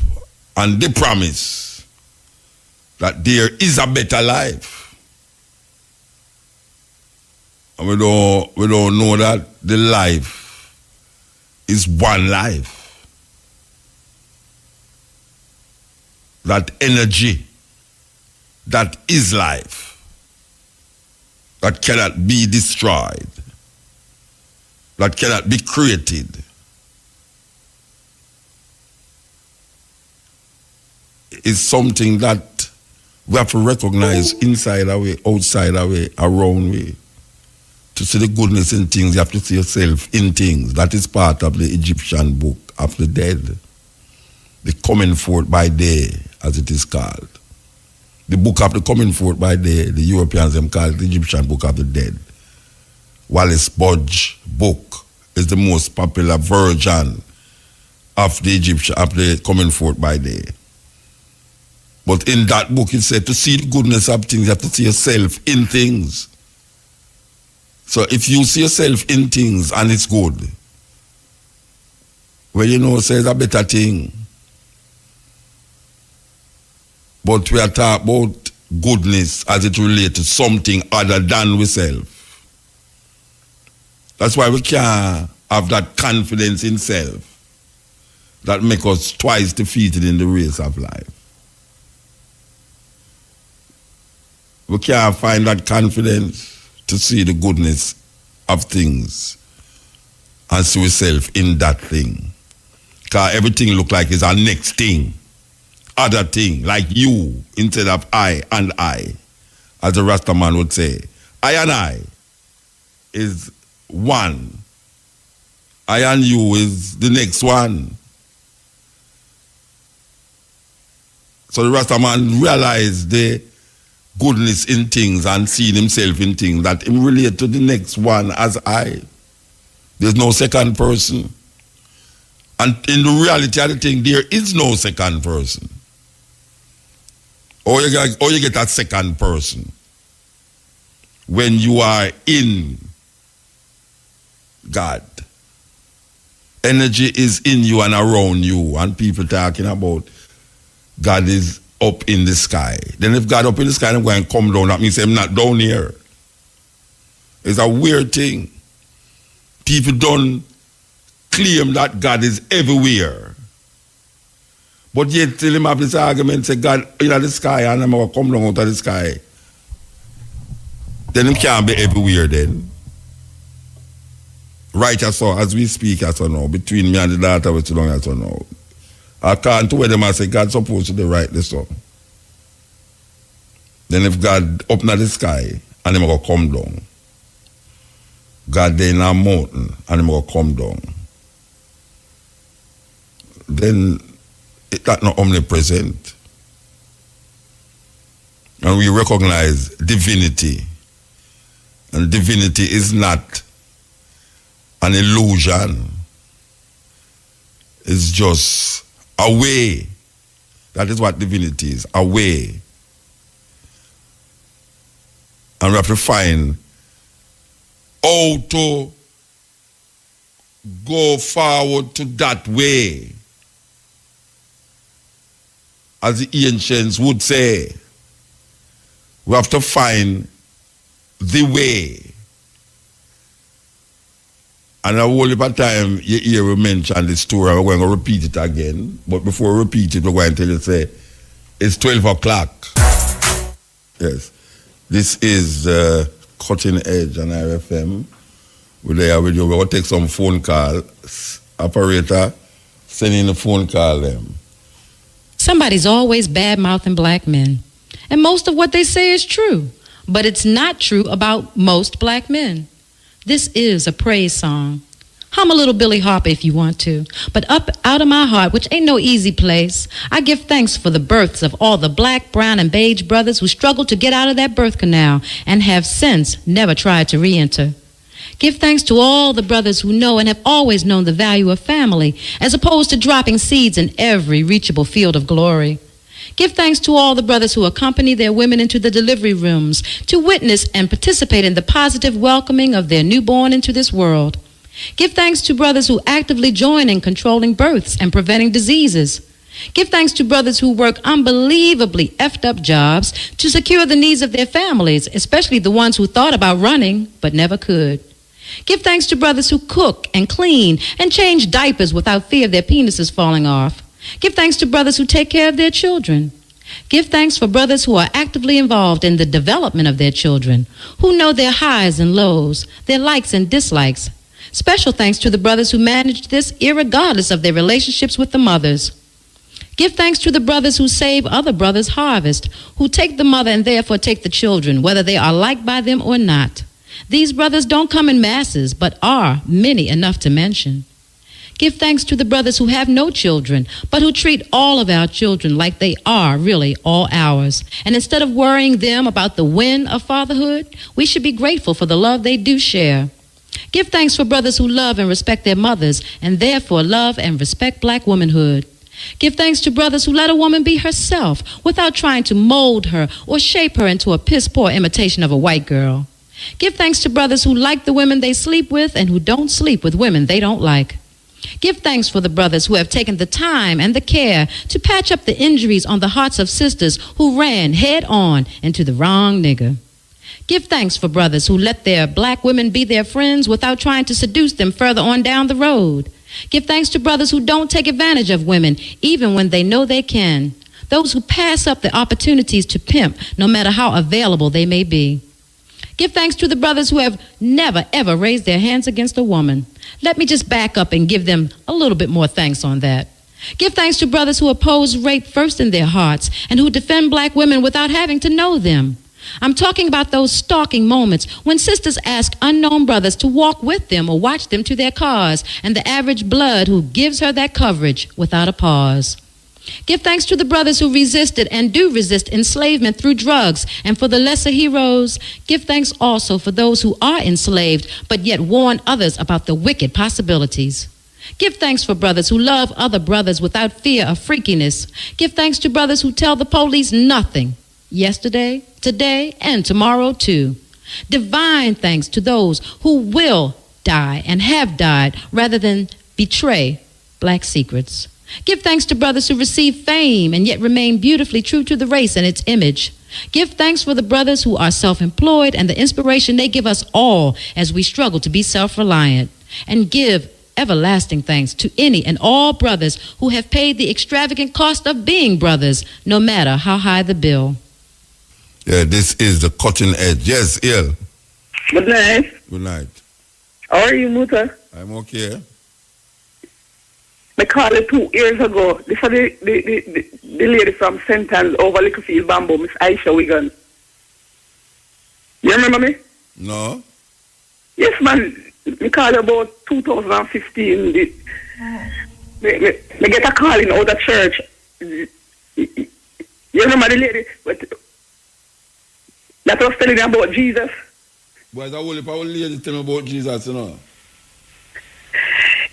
and the promise that there is a better life, and we don't know that the life is one life. That energy that is life, that cannot be destroyed, that cannot be created, is something that we have to recognize inside our way, outside our way, around way. To see the goodness in things, you have to see yourself in things. That is part of the Egyptian book of the dead. the coming forth by day, as it is called. The book of the coming forth by day, the Europeans them call it the Egyptian book of the dead. Wallace Budge book is the most popular version of the coming forth by day. But in that book it said to see the goodness of things, you have to see yourself in things. So if you see yourself in things and it's good, well, you know, says a better thing. But we are talking about goodness as it relates to something other than ourselves. That's why we can't have that confidence in self that make us twice defeated in the race of life. We can't find that confidence to see the goodness of things and see ourselves in that thing. Because everything look like it's our next thing. Other thing, like you, instead of I and I. As the Rastaman would say, I and I is one. I and you is the next one. So the Rastaman realized the goodness in things and seeing himself in things that him relate to the next one as I. There's no second person. And in the reality of the thing, there is no second person. Or you get that second person when you are in God. Energy is in you and around you, and people talking about God is up in the sky. Then if God up in the sky, I'm going to come down. That means I'm not down here. It's a weird thing. People don't claim that God is everywhere. But yet till him have this argument, say God in the sky and I'm going to come down out of the sky. Then he can't be everywhere then. Right as we speak as well now, between me and the daughter we're too long as well now. I can't to where them and say God's supposed to be right this so. Then if God up in the sky and him going to come down. God there in a mountain and him going to come down. Then that's not omnipresent. And we recognize divinity. And divinity is not an illusion. It's just a way. That is what divinity is, a way. And we have to find how to go forward to that way. As the ancients would say, we have to find the way. And a whole heap of time you hear we mention the story, we're going to repeat it again. But before we repeat it, we're going to tell you, say, it's 12 o'clock. Yes. This is Cutting Edge on RFM. We're there with you. We're going to take some phone call. Operator, send in a phone call them. Somebody's always bad-mouthing black men. And most of what they say is true. But it's not true about most black men. This is a praise song. Hum a little Billy Harper if you want to. But up out of my heart, which ain't no easy place, I give thanks for the births of all the black, brown, and beige brothers who struggled to get out of that birth canal and have since never tried to re-enter. Give thanks to all the brothers who know and have always known the value of family, as opposed to dropping seeds in every reachable field of glory. Give thanks to all the brothers who accompany their women into the delivery rooms to witness and participate in the positive welcoming of their newborn into this world. Give thanks to brothers who actively join in controlling births and preventing diseases. Give thanks to brothers who work unbelievably effed up jobs to secure the needs of their families, especially the ones who thought about running but never could. Give thanks to brothers who cook and clean and change diapers without fear of their penises falling off. Give thanks to brothers who take care of their children. Give thanks for brothers who are actively involved in the development of their children, who know their highs and lows, their likes and dislikes. Special thanks to the brothers who manage this irregardless of their relationships with the mothers. Give thanks to the brothers who save other brothers' harvest, who take the mother and therefore take the children, whether they are liked by them or not. These brothers don't come in masses, but are many enough to mention. Give thanks to the brothers who have no children, but who treat all of our children like they are really all ours. And instead of worrying them about the when of fatherhood, we should be grateful for the love they do share. Give thanks for brothers who love and respect their mothers, and therefore love and respect black womanhood. Give thanks to brothers who let a woman be herself without trying to mold her or shape her into a piss-poor imitation of a white girl. Give thanks to brothers who like the women they sleep with and who don't sleep with women they don't like. Give thanks for the brothers who have taken the time and the care to patch up the injuries on the hearts of sisters who ran head on into the wrong nigger. Give thanks for brothers who let their black women be their friends without trying to seduce them further on down the road. Give thanks to brothers who don't take advantage of women even when they know they can. Those who pass up the opportunities to pimp no matter how available they may be. Give thanks to the brothers who have never, ever raised their hands against a woman. Let me just back up and give them a little bit more thanks on that. Give thanks to brothers who oppose rape first in their hearts and who defend black women without having to know them. I'm talking about those stalking moments when sisters ask unknown brothers to walk with them or watch them to their cars, and the average blood who gives her that coverage without a pause. Give thanks to the brothers who resisted and do resist enslavement through drugs, and for the lesser heroes, give thanks also for those who are enslaved but yet warn others about the wicked possibilities. Give thanks for brothers who love other brothers without fear of freakiness. Give thanks to brothers who tell the police nothing, yesterday, today, and tomorrow too. Divine thanks to those who will die and have died rather than betray black secrets. Give thanks to brothers who receive fame and yet remain beautifully true to the race and its image. Give thanks for the brothers who are self-employed and the inspiration they give us all as we struggle to be self-reliant. And give everlasting thanks to any and all brothers who have paid the extravagant cost of being brothers, no matter how high the bill. Yeah, this is the cutting edge. Yes, Il. Good night. Good night. How are you, Muta? I'm okay. I called it 2 years ago. This is the lady from St. Anne's over Littlefield Bamboo, Miss Aisha Wigan. You remember me? No. Yes, man. I called about 2015. I get a calling out of church. You remember the lady that was telling me about Jesus? Boy, that only power lady tell me about Jesus, you know.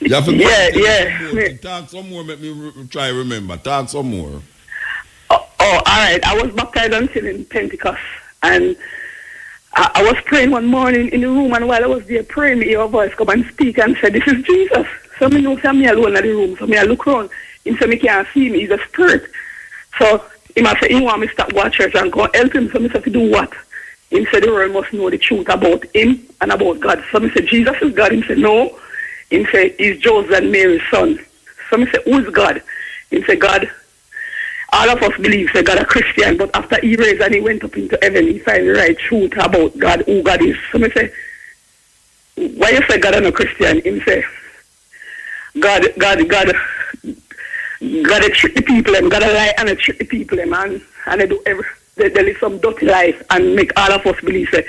You have to talk some more, make me try to remember. Talk some more. Oh, all right. I was baptized until in Pentecost. And I was praying one morning in the room, and while I was there praying, me hear a voice come and speak and said, "This is Jesus." So me know me alone in the room. So me I look around. He said, "Me can't see me. He's a spirit." So he must say, he want me to stop watch church and go help him. So me said, to do what? He said, the world must know the truth about him and about God. So me said, Jesus is God. He said, no. He said, he's Joseph and Mary's son. So I said, who is God? He said, God. All of us believe that God is a Christian, but after he raised and he went up into heaven, he found the right truth about God, who God is. So I say, why you say God is a Christian? He say, God trick the people, and God lie and trick the people, and they do they live some dirty life and make all of us believe that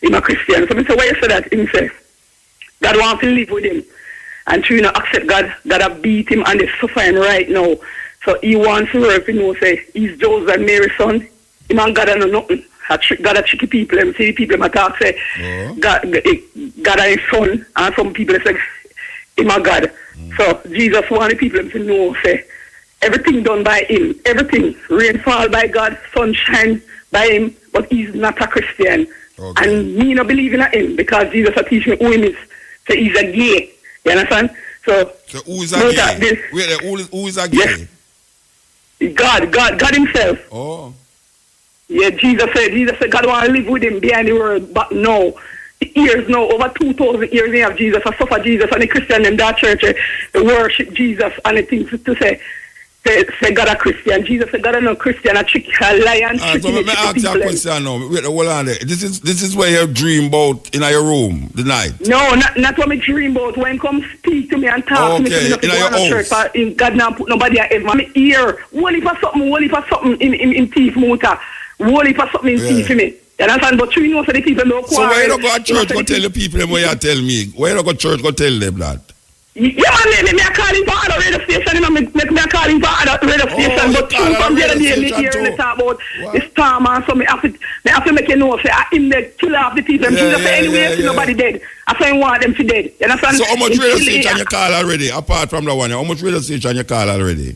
he's a Christian. So I say, why you say that? He say, God wants to live with him. And to accept God have beat him and they're suffering right now. So he wants to work, say, he's Joseph and Mary's son. Him and God know nothing. God a tricky people. And see people talk, say, God is his son. And some people say, him a God. So Jesus wants the people to know, say, everything done by him. Everything. Rainfall by God, sunshine by him. But he's not a Christian. Okay. And me not believing in him because Jesus will teach me who he is. So he's a gay. You understand? So who is a gay? Who is a gay? Yes. God himself. Oh. Yeah, Jesus said God want to live with him behind the world, but no. Years now, over 2,000 years they have Jesus, I suffer Jesus, and the Christian in that church, they worship Jesus, and the things to say God a Christian. Jesus said God is not Christian, a lion. So let me ask you a question now. Wait, hold on there. This is where you dream about in your room the night. No, not what me dream about. When come speak to me and talk to me, in your house. Church, God not put nobody ever. My ear, whole heap of something in teeth motor. Whole heap of something in teeth for me. You understand? But you know, so the people don't quarrel. So why you don't go to church go tell the people where you tell me? Why you don't go to church go tell them that? Yeah, man, me call him for other radio station, me call him for other radio station, but true from the other day, me hear him talk about this storm and so me have to make you know, say, him the killer of the people, and Jesus say, anyway, nobody dead. I say, want them to dead. You understand? So how much radio station you call already, apart from the one, how much radio station you call already?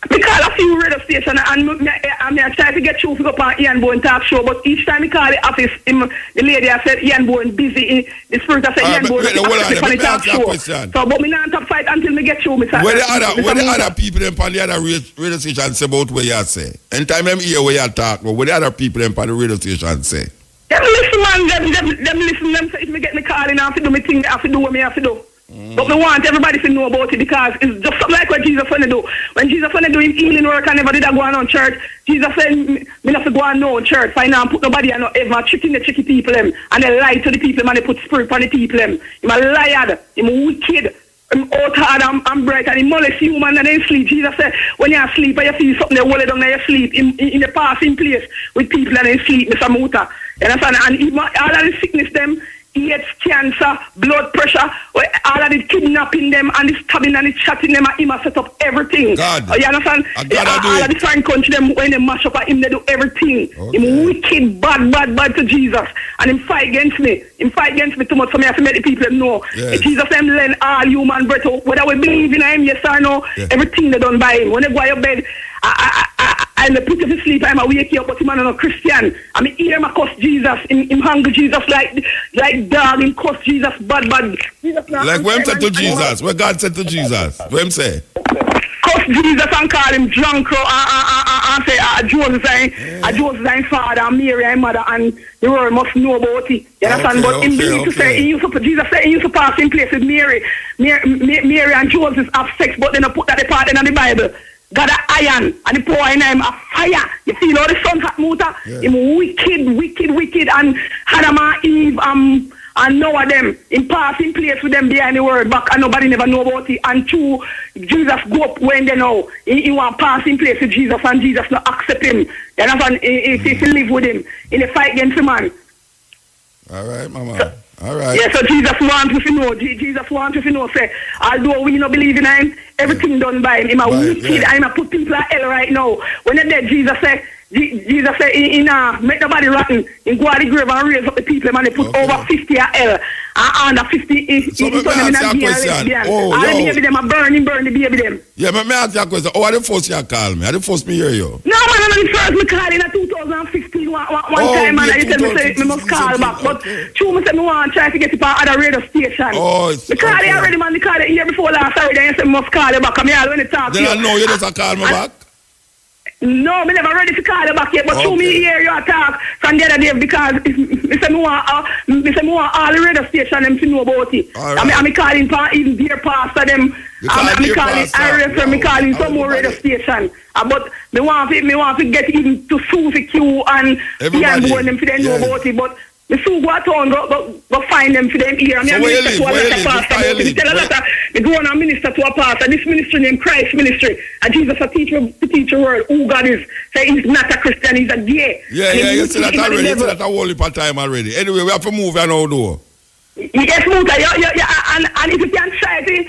Because a few radio station and I try to get through to go on Ian Bowen talk show, but each time I call the office, the lady I said Ian Bowen busy. The spirit I said Ian Bowen on the talk show. So, but me not top fight until me get through. Where the other people them on the other radio station say about what you say? Anytime them hear where you talk, but what the other people them on the radio station say? Them listen, man. Them listen. Them say if me get me calling, I have to do my thing. I have to do what me have to do. But we want everybody to know about it because it's just something like what Jesus want to do. When Jesus want to do his healing work and never did I go on church, Jesus said, me not to go on no church. I now put nobody and not ever tricking the tricky people them. And they lie to the people and they put spirit on the people them. He's a liar, he's wicked, he's out hard and bright and he molest human and they sleep. Jesus said, when you sleep and you feel something, they hold it down and you sleep in the passing place with people and they sleep, Mr. Muta. You understand? And even all of the sickness them, AIDS, cancer, blood pressure, all of the kidnapping them and the stabbing and the chatting them, and him set up everything. God. You understand? All of the foreign country them when they mash up him, they do everything. Okay. Him wicked, bad to Jesus. And him fight against me. Him fight against me too much, so me have to make the people know. Yes. Jesus them lend all human breath out. Whether we believe in him, yes or no, everything they done by him. When they go to your bed, I'm a put you to sleep, I'm a wake you up, but him man a Christian. I mean, hear him cuss Jesus, him hungry Jesus like dog, him cuss Jesus bad. Jesus like what him said to Jesus, what God said to Jesus, what him say? Cuss Jesus and call him drunk and say Joseph is father and Mary and mother and the world must know about it. You understand? But him used to say, Jesus said he used to pass in place with Mary and Joseph have sex, but they don't put that part in the Bible. God a iron and the poor in him a fire. You see how the sun hot Muta? Him wicked and Adam and Eve and Noah them in passing place with them behind the word back and nobody never know about it. And two, Jesus go up when they know. He want passing place with Jesus and Jesus not accept him. You understand? If he live with him in a fight against the man. All right, Mama. All right. Yeah, so Jesus wants us to know. Jesus wants us to know, say, although we don't believe in him, everything done by him. He's a wicked, I'm a put people in hell right now. When they're dead, Jesus said, make nobody rotten. In go to the grave and raise up the people, and they put over 50 at hell. And under 50 so let me ask you a question. All the baby them are burn the baby them. Yeah, let me ask you a question. Oh, are the first you call me? Are the first me hear you? No, man, I'm the first me call in 2015 one time, man. I tell me say me must call back. But true, me say me want to try to get it on other radio station. Oh, it's because they already, man, they called it year before last already. I said me must call you back. I'm here when they talk to you. Then I know you just call me back. No, me never ready to call you back yet, but through me hear you talk from the other day because me say me want all the radio station them to know about it. Right. I'm calling for even dear pastor them. I'm calling RF, me calling some more radio station. But me want to get even to Susie Q and Ian Bowen them for them know about it. But me soon go town go find them for them here. So where you live? Me go on and minister to a pastor. This ministry named Christ Ministry. And Jesus a teach a word who God is. Say he's not a Christian, he's a gay. Yeah, you see that already. You see that a whole heap of time already. Anyway, we have to move now, though. Yes, Muta, and if you can try to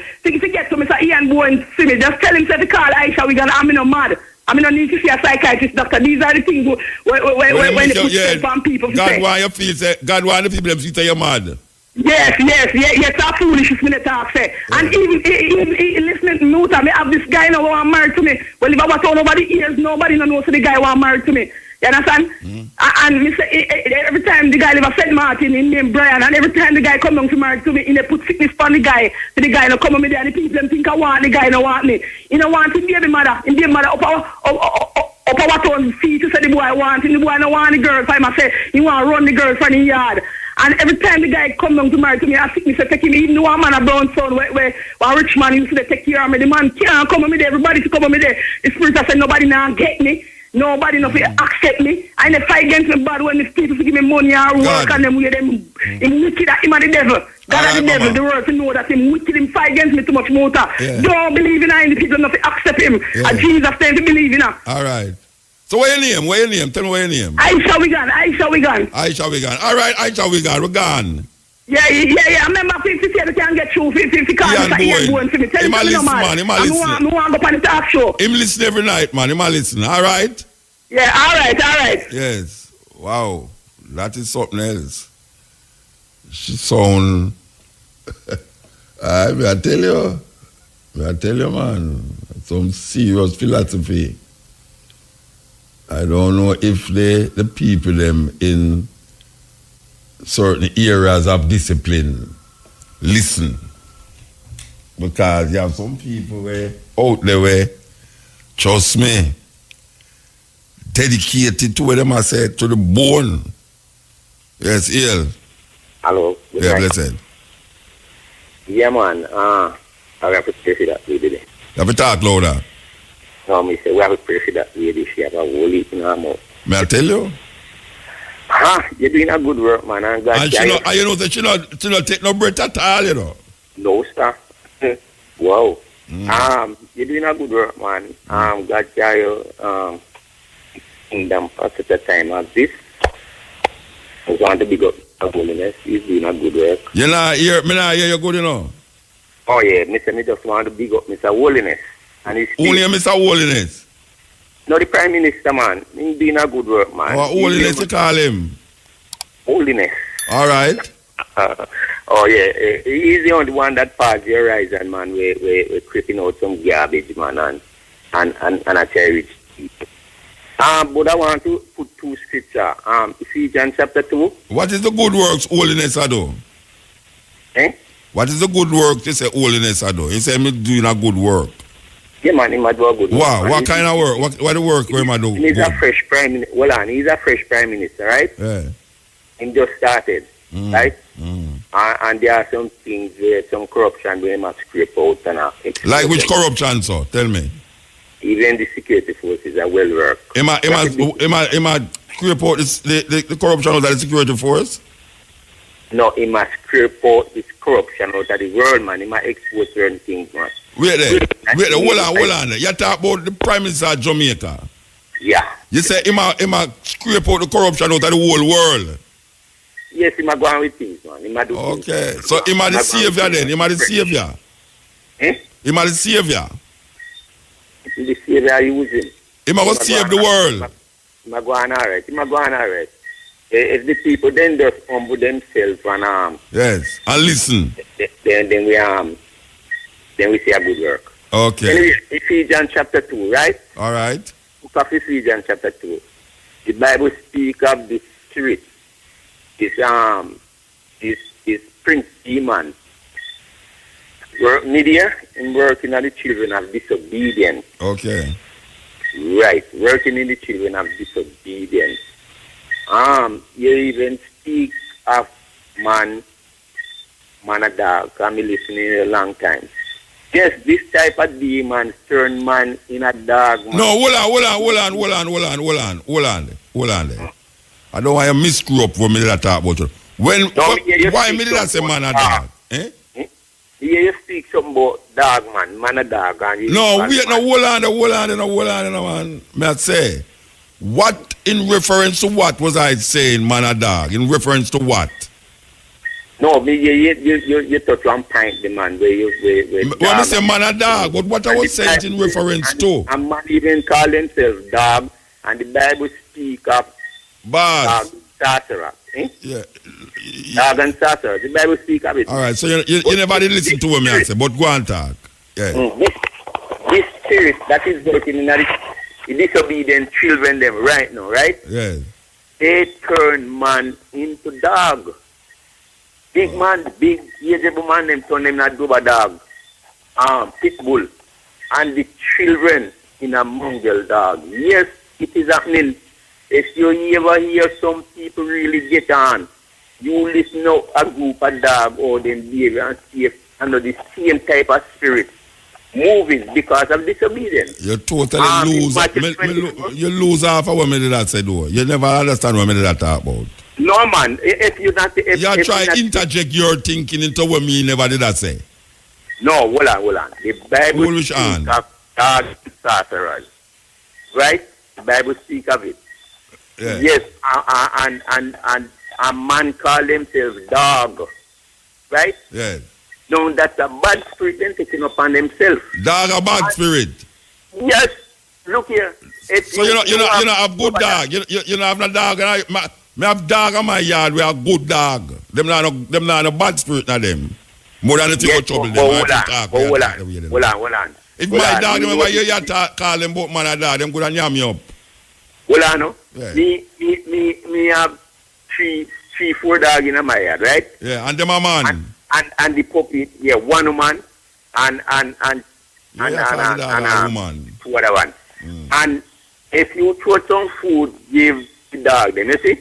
get to Mr. Ian Bowen, see me, just tell him to call Aisha, we're gonna, I'm not mad. I mean, I need to see a psychiatrist, doctor. These are the things when they put stuff on people. God want the people to say you're mad. Yes, that's foolish if me talk say. And even listening to Muta, me have this guy now who want married to me. Well, if I was told nobody hears, nobody knows the guy want married to me. You understand? And me say, every time the guy live a St. Martin in name Brian, and every time the guy come down to marry to me, he put sickness on the guy. So the guy no come on me there, and the people them think I want the guy, no want me. He no want him baby mother up our town feet to say the boy want him, the boy no want the girl. So I say, he want to run the girl from the yard. And every time the guy come down to marry to me, I sickness, I take him, even though a man a brown son, where a rich man used to take care of me, the man can't come on me there, everybody to come on me there. The spirit I said, nobody now get me. Nobody not accept me. I never fight against me bad when the people give me money or work and them with them. Him wicked that him are the devil. God is the devil. The world to know that him wicked, him fight against me too much more. Don't believe in him. The people not accept him. And Jesus said to believe in him. All right. So what your name? Tell me what your name. Aisha Wigan. All right, Aisha Wigan. We're gone. Yeah. I remember if you say they can get through, if you can't Ian Bowen for me. Tell him listen, man. I want to go on the talk show. Him listen every night, man. Him a listen. All right? Yeah, all right. Yes. Wow. That is something else. She sound... I tell you, man. Some serious philosophy. I don't know if the people them in certain areas of discipline listen. Because you have some people out there where, trust me, dedicated to what them I said, to the bone. Yes, ill. Hello. Yeah, blessed. Yeah, man. I have to pray for that lady. You have to talk louder. No, me say we have to pray for that lady. She have a whole heap in her mouth. May I tell you? You're doing a good work, man. And she not take no breath at all, you know. No, sir. Wow. You're doing a good work, man. God carry you kingdom for such a time as this. I want to big up the holiness. He's doing a good work. Me not hear you good, you know. Oh yeah, me just want to big up Mr. Holiness. And he's only Mr. Holiness. No, the Prime Minister, man. He's doing a good work, man. What Holiness you call him? Holiness. All right. Oh yeah, he's the only one that passed the horizon, man. We're creeping out some garbage, man, and a cherish people. But I want to put two scripture. Ephesians chapter 2. What is the good works holiness I do? What is the good work you say holiness I do? You say me doing a good work. Yeah, man, he might do a good work. Wow, what kind of work? What the work where I do? He's a fresh prime minister. Well, he's a fresh prime minister, right? Yeah. He just started, right? And there are some things where some corruption where he must scrape out and like which corruption, sir? Tell me. Even the security forces are well worked. Am I scrape out the corruption out of the security force? No, he must scrape out this corruption out of the world, man. He must expose certain things, man. Wait there, hold on. You talk about the Prime Minister of Jamaica. Yeah. You say he must scrape out the corruption out of the whole world. Yes, he must go on with things, man. He must do things. Okay, so he must the savior then. He must the savior. He must the savior. The savior using. He must save the world. He must go on alright. If the people then just humble themselves and yes, and listen. Then we see a good work. Okay. Anyway, Ephesians chapter 2, right? All right. Book of Ephesians chapter 2. The Bible speaks of the spirit. This prince demon. Media in working on the children of disobedience. Okay. Right. Working in the children of disobedience. You even speak of man a dog. I'm listening a long time. Yes, this type of demons turn man in a dog. Man. No, hold on. I don't want you to miscrew up when me that talk about you. Why me that say man a dog? You speak something about dog, man a dog. And hold on, man. May I say, what in reference to what was I saying, man a dog? In reference to what? No, you touch one point, the man, where when I say man a dog, but what I was saying in reference to? And man even call themselves dog, and the Bible speak of dog sorcerer. Yeah. Dog and sorcerer. The Bible speak of it. All right, so you never did listen to what I say, but go on talk. Yeah. This spirit that is working in the disobedient children them right now, right? Yeah. They turn man into dog. Big man, big ageable man, them turn them not doba dog. Pit bull. And the children in a mongrel dog. Yes, it is happening. If you ever hear some people really get on, you listen to a group of dog or them behavior and see if under the same type of spirit moving because of disobedience. You totally lose. You lose half of what me did that say, though. You never understand what me did that talk about. No, man. If you not... You try to interject your thinking into what me never did that say. No, hold on. The Bible speaks of dog sorcerers. Right? The Bible speaks of it. Yeah. Yes, and a man call himself dog. right? Yes. Now that's a bad spirit then taking upon themselves. Dog a bad spirit. Yes. Look here. So you know have good dog. You know have no dog. Me have dog in my yard. We have good dog. Them not a bad spirit na them. More than the thing yes, trouble them. Hold on. If my dog, remember you call them both man and dog, them could have yam me up. Hold on, no? Yeah. Me have three, 4 dogs in my yard, right? Yeah, and them a man. And the puppy, yeah, one woman and woman. 2 other ones. And if you throw some food, give the dog them, you see?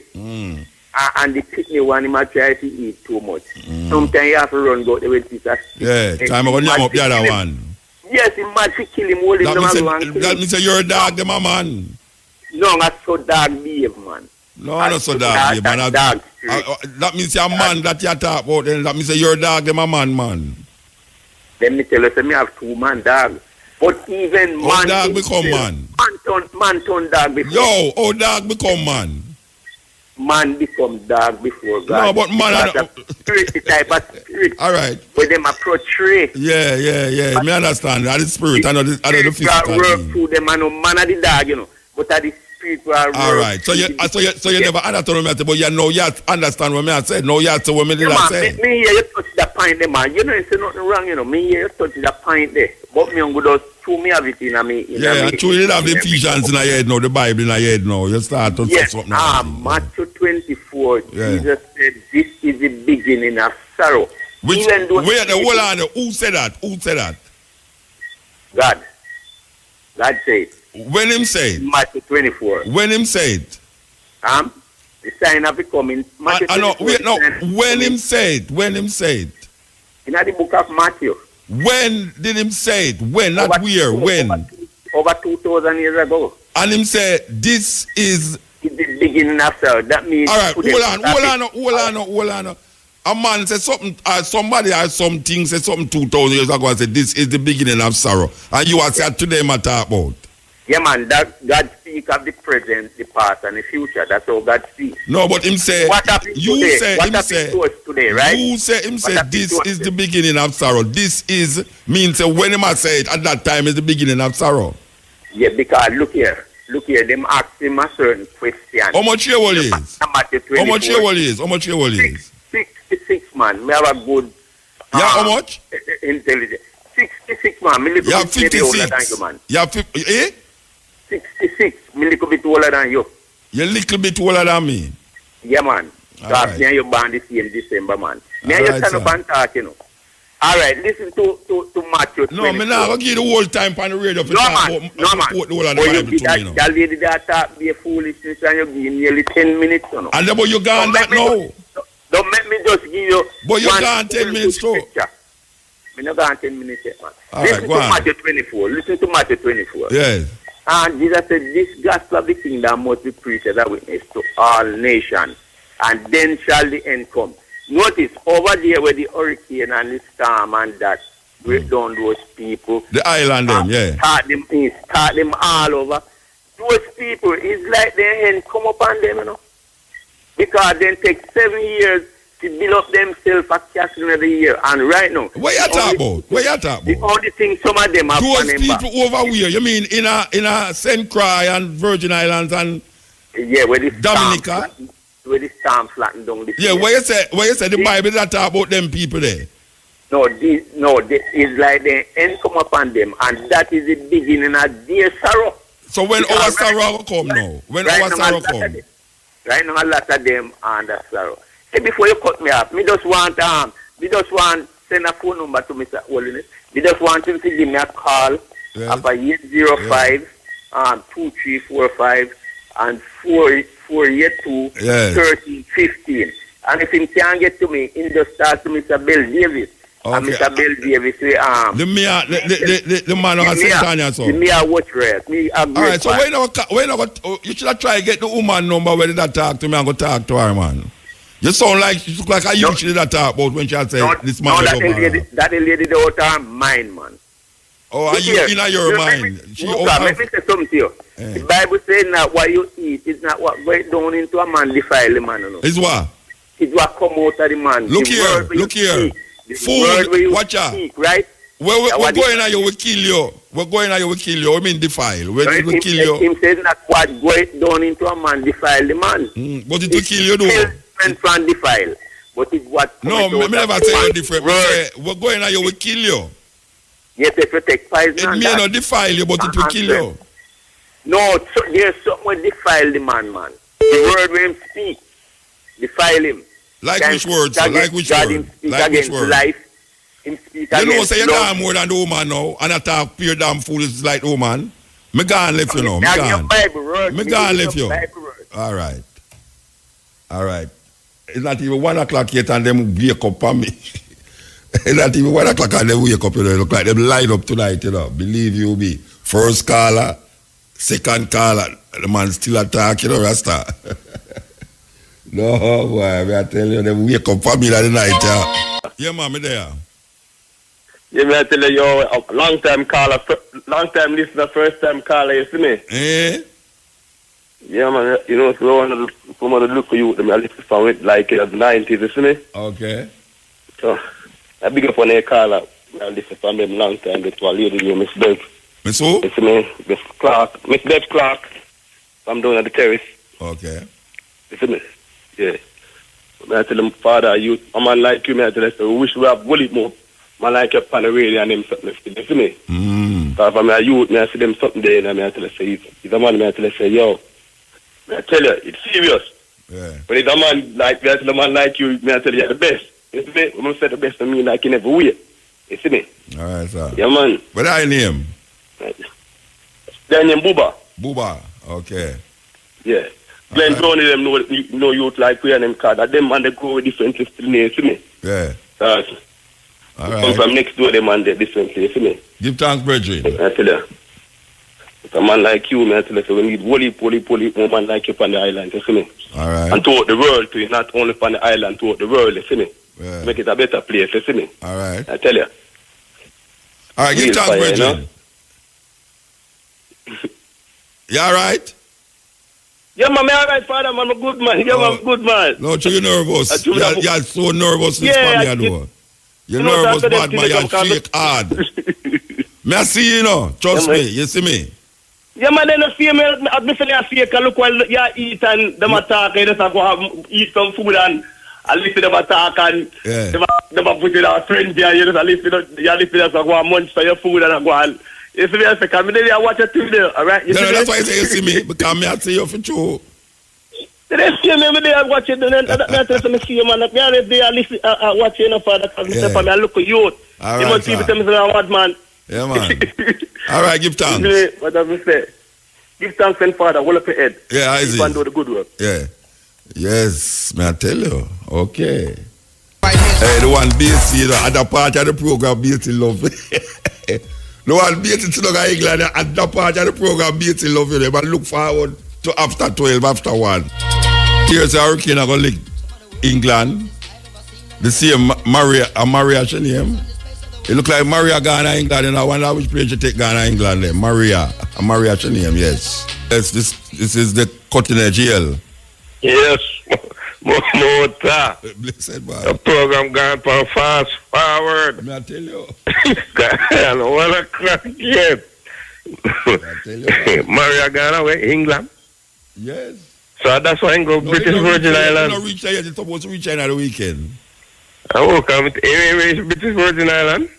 And the picnic one, he might try to eat too much. Sometimes you have to run go the way it's yeah, time I go yam up the other one. Yes, he might kill him, hold him. That means you're a dog, them a man. No, that's so dog behave, man. No, not so dog behave, man. That means you're a man that you talk about, then that means you're a dog, them a man. Let me tell you, say me have 2 man dog. But even man dog become man. Man turn dog before. Yo, dog become man. Man become dog before God. No, but man, spirit, the type of spirit. All right. Where them approach tree. Yeah. Me understand. That is spirit. I know the physical work through them and no man of the dog, you know. But that is spiritual. All right. So you never understand what me say, but you know you understand what me I said. No, you have to what me did I say. Me here you touch that point there, man. You know you say nothing wrong, you know. Me here you touch that point there. But me on good to me have it in me. Yeah, true. You have the Ephesians in your head now, the Bible in your head now. You start to say something. Matthew 24, Jesus said, this is the beginning of sorrow. Which, where the whole on, who said that? God. God said. When him said? Matthew 24. When him said? The sign of becoming. Matthew 24. When him said? In the book of Matthew. When did him say it? When? Not where. When? Over 2,000 years ago. And him said, this is the beginning of sorrow. That means. All right, hold on. A man said something, somebody or something said something 2,000 years ago and said, this is the beginning of sorrow. And you are said today, man, talk about. Yeah, man, that God speaks of the present, the past, and the future. That's how God speaks. No, but him say, what happened today, right? You say, him say, this is the beginning of sorrow. This is, means when him say it, at that time is the beginning of sorrow. Yeah, because look here, them ask him a certain question. How much your wall is? How much your wall is? 66, man. Me have a good... how much? Intelligence. 66, man. Me little bit 56. older than you, man. You have 50, 66. Me little bit older than you. You're a little bit older than me? Yeah, man. Because me and you born the same December, man. Me and you stand up and talk, you know. All right, listen to Matthew 24. No, me not going to give the whole time on the radio for talk about the whole of the Bible to me, that lady that talk be a foolishness and you give nearly 10 minutes, you know. And then, but you gone that now. Don't make me just give you... But you gone 10 minutes too. Me not gone 10 minutes yet, man. Listen to Matthew 24. Yes. And Jesus said, this gospel of the kingdom must be preached as a witness to all nations. And then shall the end come. Notice, over there where the hurricane and the storm and that, break down those people. The island them, yeah. Start them all over. Those people, it's like their hand come upon them, you know. Because then take 7 years to build up themselves a castle in the year. And right now... What you talk about? The only thing some of them have... Those people over here, you mean in a St. Croix and Virgin Islands and... Yeah, where the Dominica? Where the storm flattened down the... Yeah, where you say the Bible that talk about them people there? No, it's like the end come upon them, and that is the beginning of their sorrow. So when our sorrow come now? When our sorrow come? Right now, a lot of them are under sorrow. Hey, before you cut me off, me just want send a phone number to Mr. Holiness. Me just want him to give me a call of 805 2345 and 482 1315. And if he can't get to me, he just start to Mr. Bill Davis. Okay. And Mr. Bill Davis say, the man on St. Tanya, so. Me a watch rest. Me a great. All right, so you should have tried to get the woman number where did that talk to me and go talk to her, man. You sound like, you look like I usually that talk about when she say this man. That lady out her mind, man. Oh, are you in your mind? Let me say something to you. Yeah. The Bible says that what you eat is not what goes down into a man defile, man. You know? Is what? is what come out of the man. Look here. Food, watch out. Right? We're going at you, we kill you. We're going at you, we kill you. We mean defile. We kill you. Him says that what goes down into a man defile the man. But it will kill you, though. Different from defile. But it's what... No, I never say you're different. We're going at you, we kill you. Yes, they protect poison. It may not defile you, but it will kill you. No, there's something that defile the man. The word when him speak, defile him. Like which words? Like which word? Like which word? Life. Him speak you know, say you're damn more than the woman now, and I talk pure damn foolish like the woman. Me gone left you now. Me gone left you. All right. It's not even 1 o'clock yet, and them wake up on me. It's not even 1 o'clock, and them wake up. You know, look like them line up tonight. You know, believe you me. First caller, second caller, the man still attack. You know, Rasta. No boy, I tell you, them wake up on me that night. Yeah, man, me there. Yeah, me I tell you, a long time caller, long time listener, first time caller, you see me? Eh? Yeah, man, you know, so one of the look for you, I listen from it like in the 90s, you see me? Okay. So, I big up on a caller, I listen from them long time, that's why lady named Miss Bev. Miss who? You see me? Miss Clark, Miss Bev Clark. I'm down at the terrace. Okay. You see me? Yeah. I tell them, father, you, a man like you, I tell them, we wish we have bullet more. Man like you on the radio and them something. You see me? So if I'm a youth, I see them something there, and I tell them, say, he's a man, I tell them, say, yo, I tell you, it's serious. Yeah. But it's a man like me, I tell a man like you, I tell you, you're the best. You see me? I'm going to say the best of me like in every way. You see me? All right, sir. Yeah, man. What are your name? Their name Buba. Buba, okay. Yeah. Glenn Brown, them know youth like we and them card. Them and they grow with different still you see me? Yeah. All right. Come from next door, them and they differently, you see me? Give thanks, brethren. I tell you. If a man like you, I tell you, so we need one man like you on the island, you see me? All right. And throughout the world, too, not only on the island, throughout the world, you see me? Yeah. Make it a better place, you see me? All right. I tell you. All right, give thanks, brethren. You all right? Yeah, man, I'm all right, father, man. I'm a good man. Yeah, man, I'm a good man. No, you're nervous. You're so nervous this family, You're nervous, bad man. You shake hard. Me I see you know. Trust me. You see me? Yeah, man, then I see me. I feel like I look while you eat and them attack. You just go have eat some food and I listen to them attack and them put it on friend there. You just listen to go and munch for your food and go and. You see me? I say, come in there, I watch it too there. All right? No, that's why I say you see me. Because me I see you for sure. They see me every day, I watch it, and then that's when I see you, man. Every day I listen, I watch you, father, because I look at you. All right, you must people tell me I'm what, man. Yeah, man. All right, give thanks. What does it say? Give thanks and father, hold up your head. Yeah, I see. Keep on do the good work. Yeah. Yes, may I tell you. Okay. Hey, the one BC, the other part of the program, BC Love. The one BC to look at England, the other part of the program, BC Love, you but look forward to after 12, after 1. Here's a hurricane going to lick England. The same Maria, she name. It look like Maria Ghana, England, and I wonder which place you take Ghana, England there. Maria, she name, yes. Yes, this is the cutting edge hill. Yes, Mota. Blessed man. The program gone for fast forward. May I tell you? God, 1 o'clock yet. Maria Ghana, where? England? Yes. So that's why I go British Virgin Islands. You don't reach there yet. You're supposed to reach China the weekend. I will come with British Virgin Island.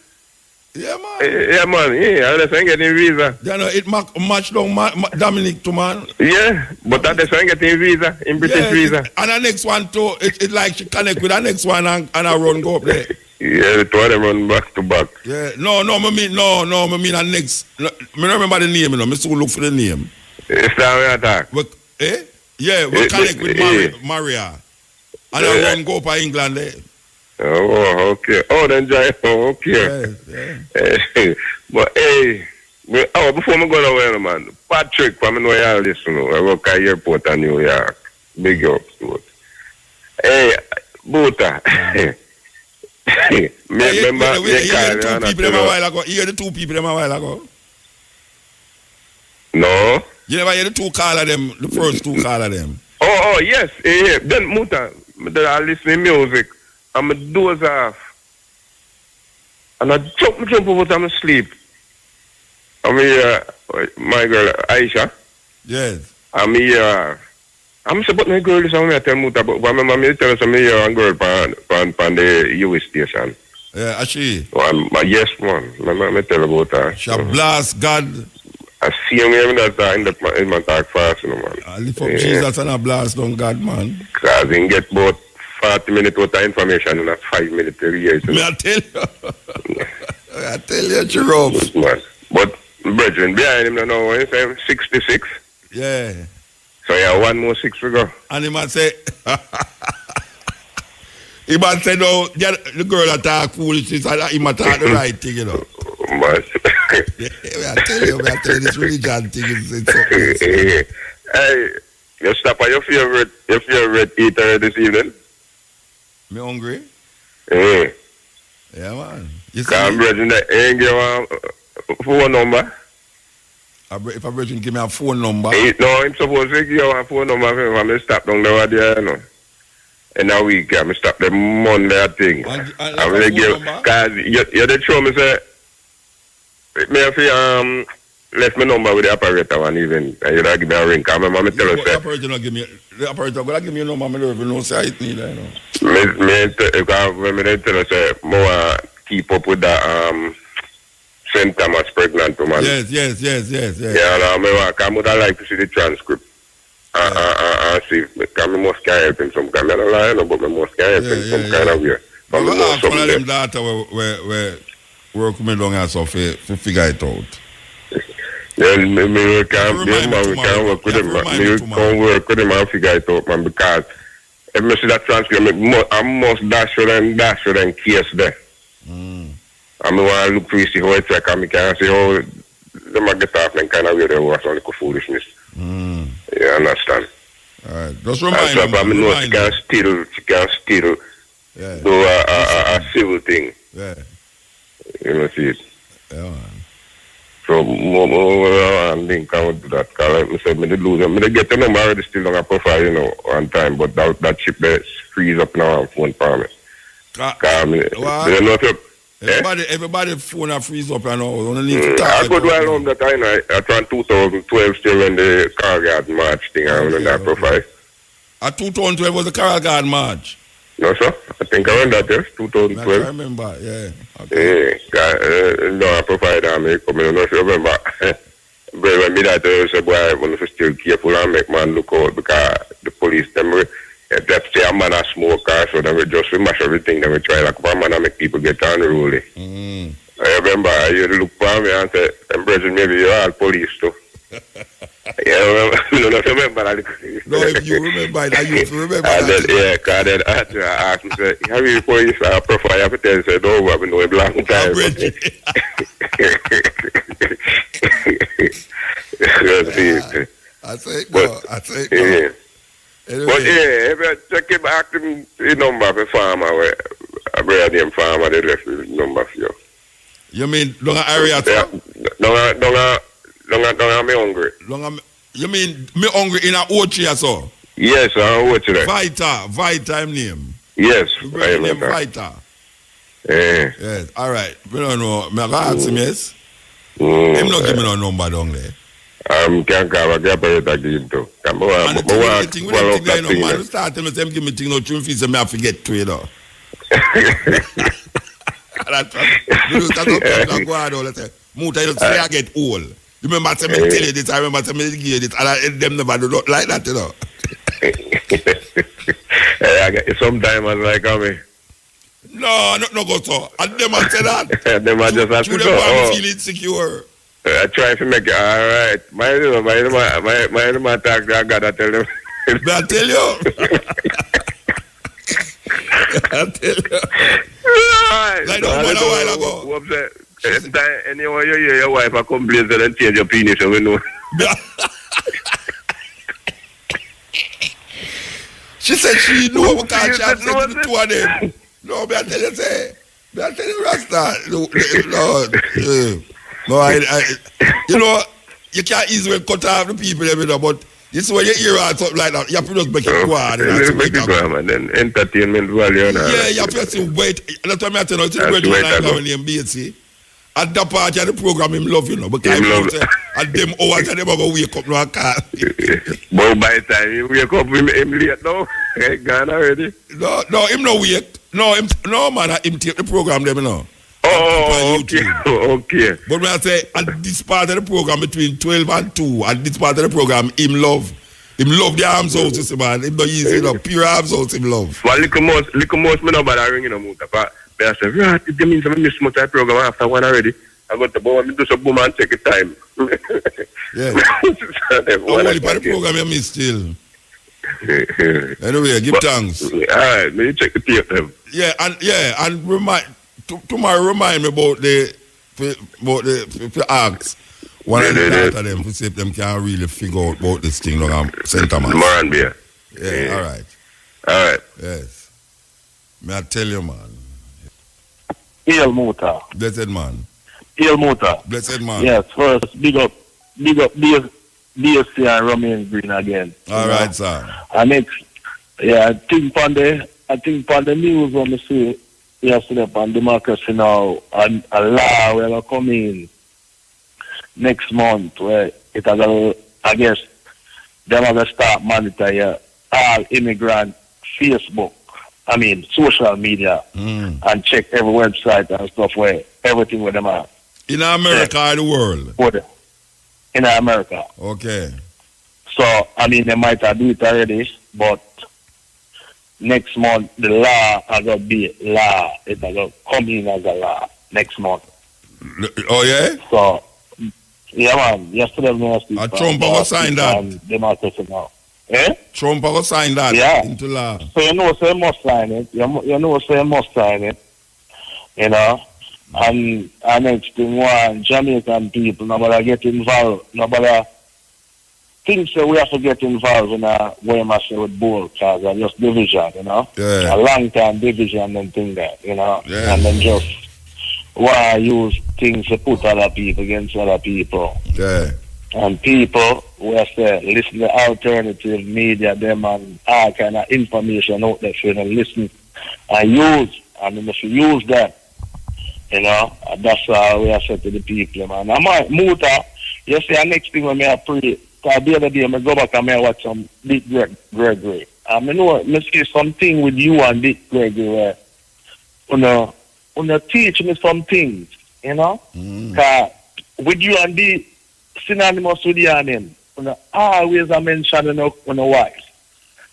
Yeah, man. Yeah, man. Yeah, that's why I get a visa. You know, it match down Dominic to man. Yeah, but that's why I get a visa, in British visa. And the next one too, it like she connect with the next one and I run go up there. Yeah, the two of them run back to back. Yeah, no, I mean the next. I remember the name, you know. I still look for the name. It's how we attack. Yeah, we connect with Maria. And I run go up to England there. Oh, okay. Oh, then okay. Yeah. But hey, before I go away, man, Patrick, from New York, listen, I work at airport in New York. Big up, dude. Hey, Buta. Remember, you hear the two people a while ago? No. You never hear the two call of them, the first two call of them? Oh, yes. Yeah. Then Muta, I listen to music, and I doze off. And I jump over to my sleep. I'm here, my girl Aisha. Yes. I'm here. I'm saying, but my girl is on me. I tell Mutabaruka, but my mommy tell us I'm here and girl on the US station. Yeah, she. Yes, man. My mom tell about her. She blast God. I see him in my talk fast, you know, man. I lift up Jesus and I blast on God, man. Because he get about 40 minutes worth of information in a 5 minute period. You know? I tell you. I tell you, Jerome. Man. But, brethren, behind him now, he's 66. Yeah. So, yeah, 1 more 6 to go. And he might say, he might say, no, the girl that talk foolishness, he might talk the right thing, you know. Man. I tell you, this religion thing is something. Hey, you stop at your favorite eater this evening? Me hungry? Yeah. Yeah, man. You see? Can brethren ain't give a phone number? If a brethren give me a phone number? No, I'm supposed to give you a phone number if I stop down there, you know. In a week, I stop the Monday thing. I'm going to give, because you did show me, say, me if you left my number with the operator one even, and you don't give me a ring, because my mom tell us that. The operator going to give me a number, I don't even know, say it neither, you know. Me tell us that more keep up with the St. Thomas pregnant woman. Yes. Yeah, I would like to see the transcript. See, because I must help him some kind of lie, but I must help him some kind of way. But we ask one of them data where work me long as to figure it out. Then we can work with him. We can work with him and figure it out, man, because if I see that transcript, I must dash for them case there. I want to look to see how it's like, and I can see how they might get off and kind of way they was on like foolishness. You understand? All right. Just remind me. I know she can still do a civil thing. Yeah. You know, see it. Yeah, man. So, I think I would do that. Because I said, I lose them. I get the number already still on a profile, you know, on time. But that chip there freeze up now on phone for me. Everybody phone a freeze up and all. I go to home that I turned 2012 still when the car guard march thing on that profile. 2012 was the car guard march? No, sir. I think I remember that, yes, 2012. I remember, yeah. Okay. No, I provide that. I don't know if you remember. But when me that say, boy, I want to still careful and make man look out because the police, them say a man a smoker, so then we just mash everything, then we try like a man and make people get unruly. I remember you look for me and say, brethren, maybe you're all police too. Yeah, remember that. No, if you remember that, you remember and that. Then, yeah, because then after I asked him, say, have you police profile? I have to tell you, say, no, I've been knowing a long time. I say it. Yeah. Anyway. But yeah, if you check him, ask him the number of a farmer, where I bring him farmer, they left the number for you. You mean, long area? Don't me hungry. You mean me hungry in a Ochi or so? Yes, I'm Ochi. Vita name. Yes, I am Vita. Yeah. Yes, all right. We don't know. Me ask him, yes? Him not give me no number down there. Can't call a operator give him to. Man, start telling me, give me thing, no tune fees, and I forget to, you know. That's what go out all the time. Muta, you say I get old. You remember I tell you this, I remember I give you this, and them never do not like that, you know. Sometimes I like me. No go so. And them I say that. Them I just have to go. I feel insecure. I try to make it all right. My talk, I gotta tell them. I tell you. I tell you. Like that a while ago. Anyway, you hear your wife complain and change your penis, so we know. She said she knew we can't chat the two of them. No, but I tell you, Rasta. No, you know, you can't easily cut off the people, but You see when you hear something like that, you have to just make it go on. Make it go on, man. Then entertainment value. Yeah, you have to wait. That's what I'm telling you. It's a great one when you BSC. At that part of the program, him love, you know. Because at them hours, they never wake up no car. But by the time he wake up, him late now. Gone already. No, him no wake. No, man, him take the program, them, you know. Okay. But when I say at this part of the program between 12 and 2, at this part of the program, him love the arms house, you see, man. Him not easy, you know, pure arms house, him love. Well, little most, me no bother ringing no motor. But I say, right, it means I miss my type program after one already. I got the boy, I do some boom and take it time. Yeah. Only part of the program you miss still. Anyway, give thanks. All right, me check the tape them. Yeah, and tomorrow remind me about the acts. One of them to see if them can really figure out about this thing like Center Man. Moran Beer. Yeah, all right. Yes. May I tell you, man? El Motor. Blessed man. El Motor. Blessed man. Yes, first, big up DSC and Romain Green again. All right, sir. And next, I think on the news when we see yesterday on democracy now, and a law will come in next month where it has I guess they're going to start monitor all immigrant Facebook, social media, and check every website and stuff where everything with them are. In America or the world? In America. Okay. So, they might have do it already, but next month, the law is going to be law. It's going to come in as a law next month. Oh, yeah? So, yeah, man. Yesterday, Trump will sign that. Democracy now. Eh? Trump will sign that into law. So, you must sign it. You must sign it. You know? And next thing, one, Jamaican people, nobody get involved. Nobody thinks that we have to get involved in what I say with bull, because it's just division, you know? Yeah. A long-time division and thing that, you know? Yeah. And then just why use things to put other people against other people. Yeah. And people, we say, listen to alternative media, them and all kind of information out there for them listen and use. And then if you use that, you know, that's how we are said to the people, man. I might Muta, you see, the next thing when I pray, because the other day I go back and I watch some Dick Gregory. I know, I see something with you and Dick Gregory where, you teach me some things, you know? Because with you and the synonymous with your name, always I mention on the wife.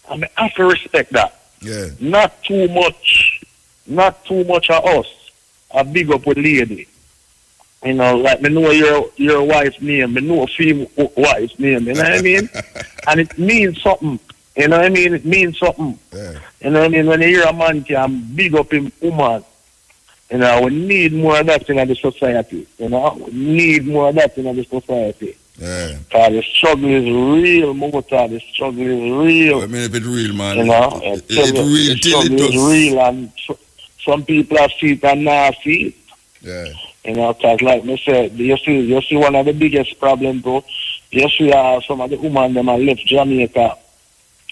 I have to respect that. Yeah. Not too much of us. A big up with lady. You know, like me know your wife's name, me know a female wife's name, you know what I mean? And it means something. You know what I mean? It means something. Yeah. You know what I mean? When you hear a man can big up him woman, you know, we need more of that in the society. You know? We need more of that in the society. Yeah. Because the struggle is real, Motor. The struggle is real. If it's real, man. You know? It's real the struggle is real, and some people have seen it and not see it. Yeah. You know, because like me said, you see one of the biggest problems, bro. You see some of the women them have left Jamaica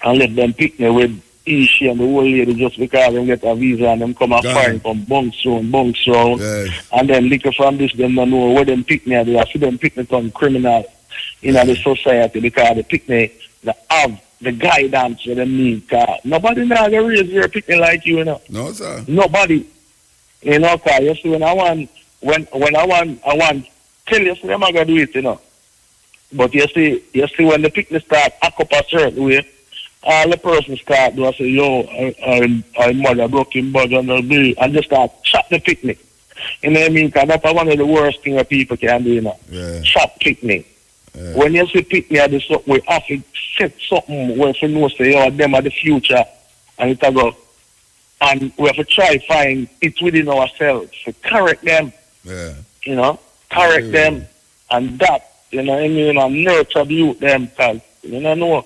and left them picnic with Ishi and the old lady just because they get a visa and them come and find from bunks round. Yes. And then liquor from this, them don't know where them picnic they see them picnic on criminal in the society because the picnic they have the guidance that they need. Nobody now they raise your picnic like you, you know. No, sir. Nobody. You know, cause you see when I want tell you I'm not gonna do it, you know. But you see when the picnic start act up a certain way, all the person start do I say, yo, I mother broken bud and just start chop the picnic. You know what I mean? Because that's one of the worst things that people can do, you know. Yeah. Chop picnic. Yeah. When you see picnic, we have to set something where you know say, oh, them are the future, and it go. And we have to try find it within ourselves to correct them. Yeah. You know, correct them, and that, you know what I mean, and nurture the youth them, because, you know,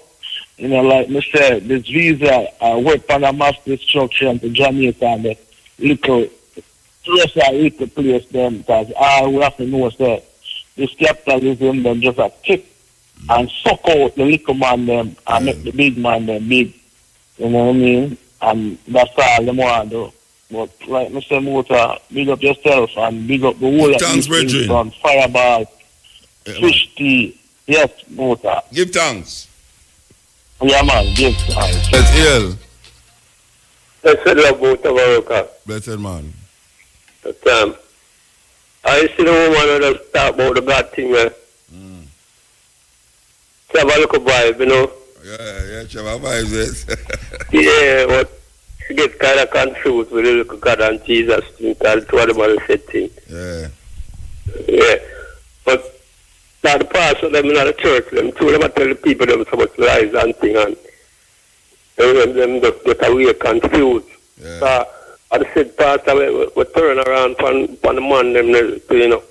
like me said, this visa weapon of mass destruction to Jamaica and the little place them, because all we have to know is that this capitalism them just a kick and suck out the little man them and make the big man them big. You know what I mean? And that's all them want to do. But like Mr. Motor, big up yourself and big up the whole of these things from Fireball, Fish Tea. Yes, Motor. Give thanks. Yeah, man, give thanks. Let's hear. Blessed love, Mutabaruka. Blessed man. But, I see the woman that talk about the God thing, man. She have a little vibe, you know. Yeah, she have a vibe, yes. Yeah, but she gets kind of confused with the little God and Jesus thing, because two of them are the same thing. Yeah. Yeah. But now the pastor, them in the church, them two of them tell the people them so much lies and thing, and them just get away confused. Yeah. So, I said, pastor, we turn around from the man, them, you know.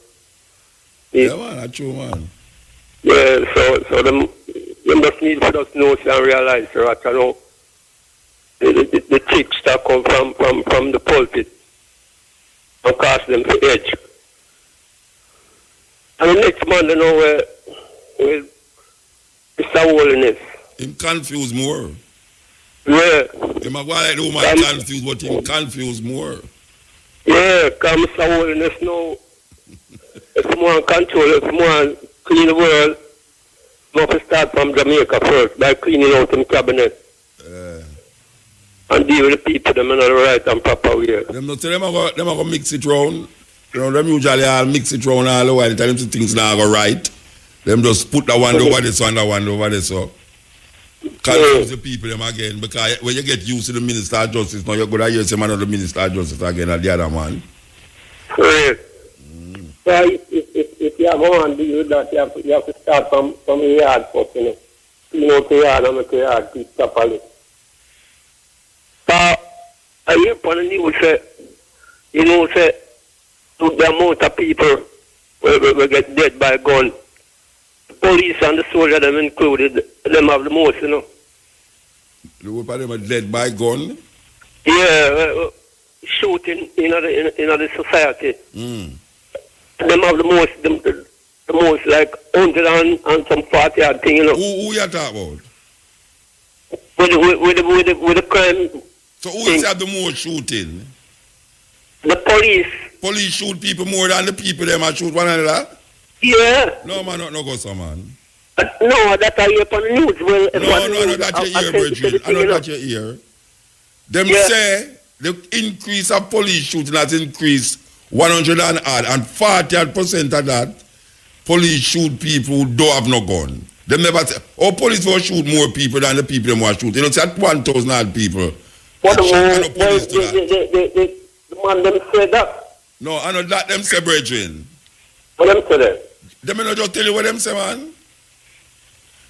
Yeah, man, that's true, man. Yeah, so them just need to just know and realize that, you know, the chicks that come from the pulpit and cast them to edge. And the next man, you know, where Mr. Holiness. Him confused more. Yeah. Him a go like the woman confused, but him confused more. Yeah, because Mr. Holiness now, if you want control, if you want clean the world, you have to start from Jamaica first by cleaning out the cabinet. And deal with the people them in the right and proper way. Them not say them a go mix it round. You know, them usually all mix it round all the while. Tell them things now go right. Them just put that one over this one, that one over this. So confuse the people them again, because when you get used to the Minister of Justice, now you're going to hear some another Minister of Justice again at the other man. Correct. So if you have one deal with that, you have to start from the yard first, you know. Clean out the yard and make the yard keep properly. So I hear upon the news say, you know, say, to the amount of people will get dead by gun. The police and the soldiers, them included, them have the most, you know. The group of them are dead by gun? Yeah, shooting in the society. Them have the most like 100 and some 40 odd thing, you know. Who you talk about? With the crime. So who is have the most shooting? The police. Police shoot people more than the people them and shoot one another? Yeah. No man, no go so man. No, that I hear upon the news. Well, no, that you hear, Bridget. I know that you hear. Them say the increase of police shooting has increased 100 and odd, and 40% of that police shoot people who don't have no gun. Them never say, oh, police will shoot more people than the people them will shoot. You know, it's at 1,000 odd people. But the man them say that. No, I know that them say, brethren. What them say that? Them not just tell you what them say, man.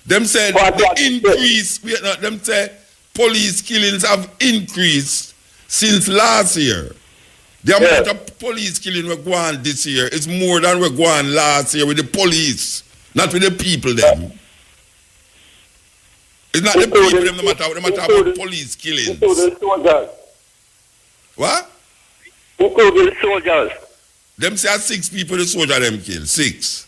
Them say the increase, them say police killings have increased since last year. The amount of police killing we're going this year is more than we're going last year with the police, not with the people them. It's not the people them, no matter about police killings. Including soldiers. What? Including soldiers. Them say 6 people the soldier them kill. 6.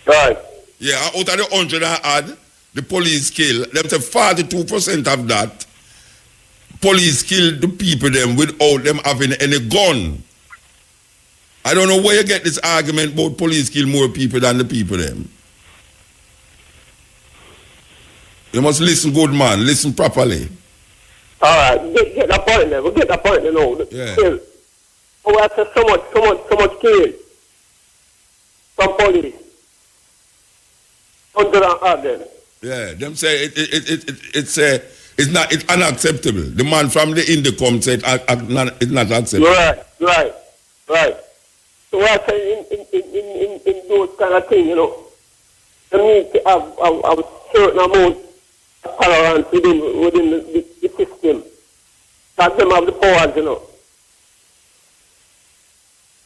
Right. Yeah, out of the 100 and odd, the police kill. Them say 42% of that, police kill the people them without them having any gun. I don't know where you get this argument about police kill more people than the people them. You must listen good, man. Listen properly. All right, get the point there. We'll get the point, you know. Yeah. Kill. Oh, I said so much kill from police. 100 and odd then. Yeah, them say it's unacceptable. The man from the Indicom said it's not acceptable. Right. So what I say in those kind of things, you know, they need to have a certain amount of tolerance within the system. That them have the powers, you know.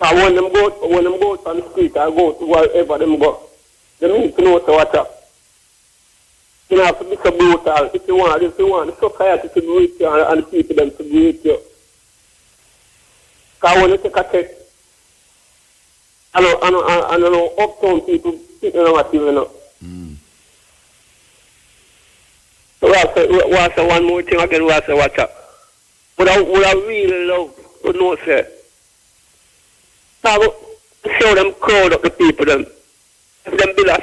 So when them go on the street or go to wherever them go, they need to know to watch out. You know, have to be so brutal. If you want the society to be with you and the people them to be with you. Because when you take a check, I know uptown people sitting on what you know. want to say one more thing again, want to say watch out. What I really love to know, say, show them crowd up the people, them. If them build a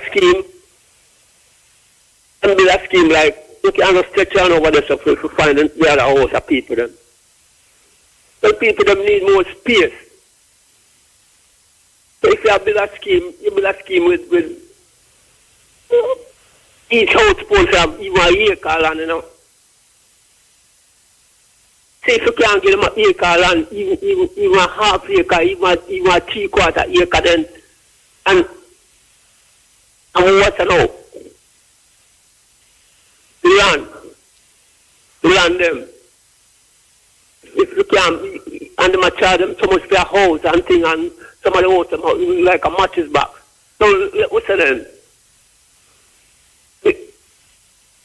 scheme, like, you can just stretch on over there so to find the other house of people, them. The people, them need more space. So if you build a scheme, with each house supposed to have even an acre land, you know. Say if you can't get them an acre land, even a half acre, even a 3/4 acre, then, and what's now? The land them. If you can't, and them charge them so much for a house and thing, and somebody owes them like a mattress box. So what's the then?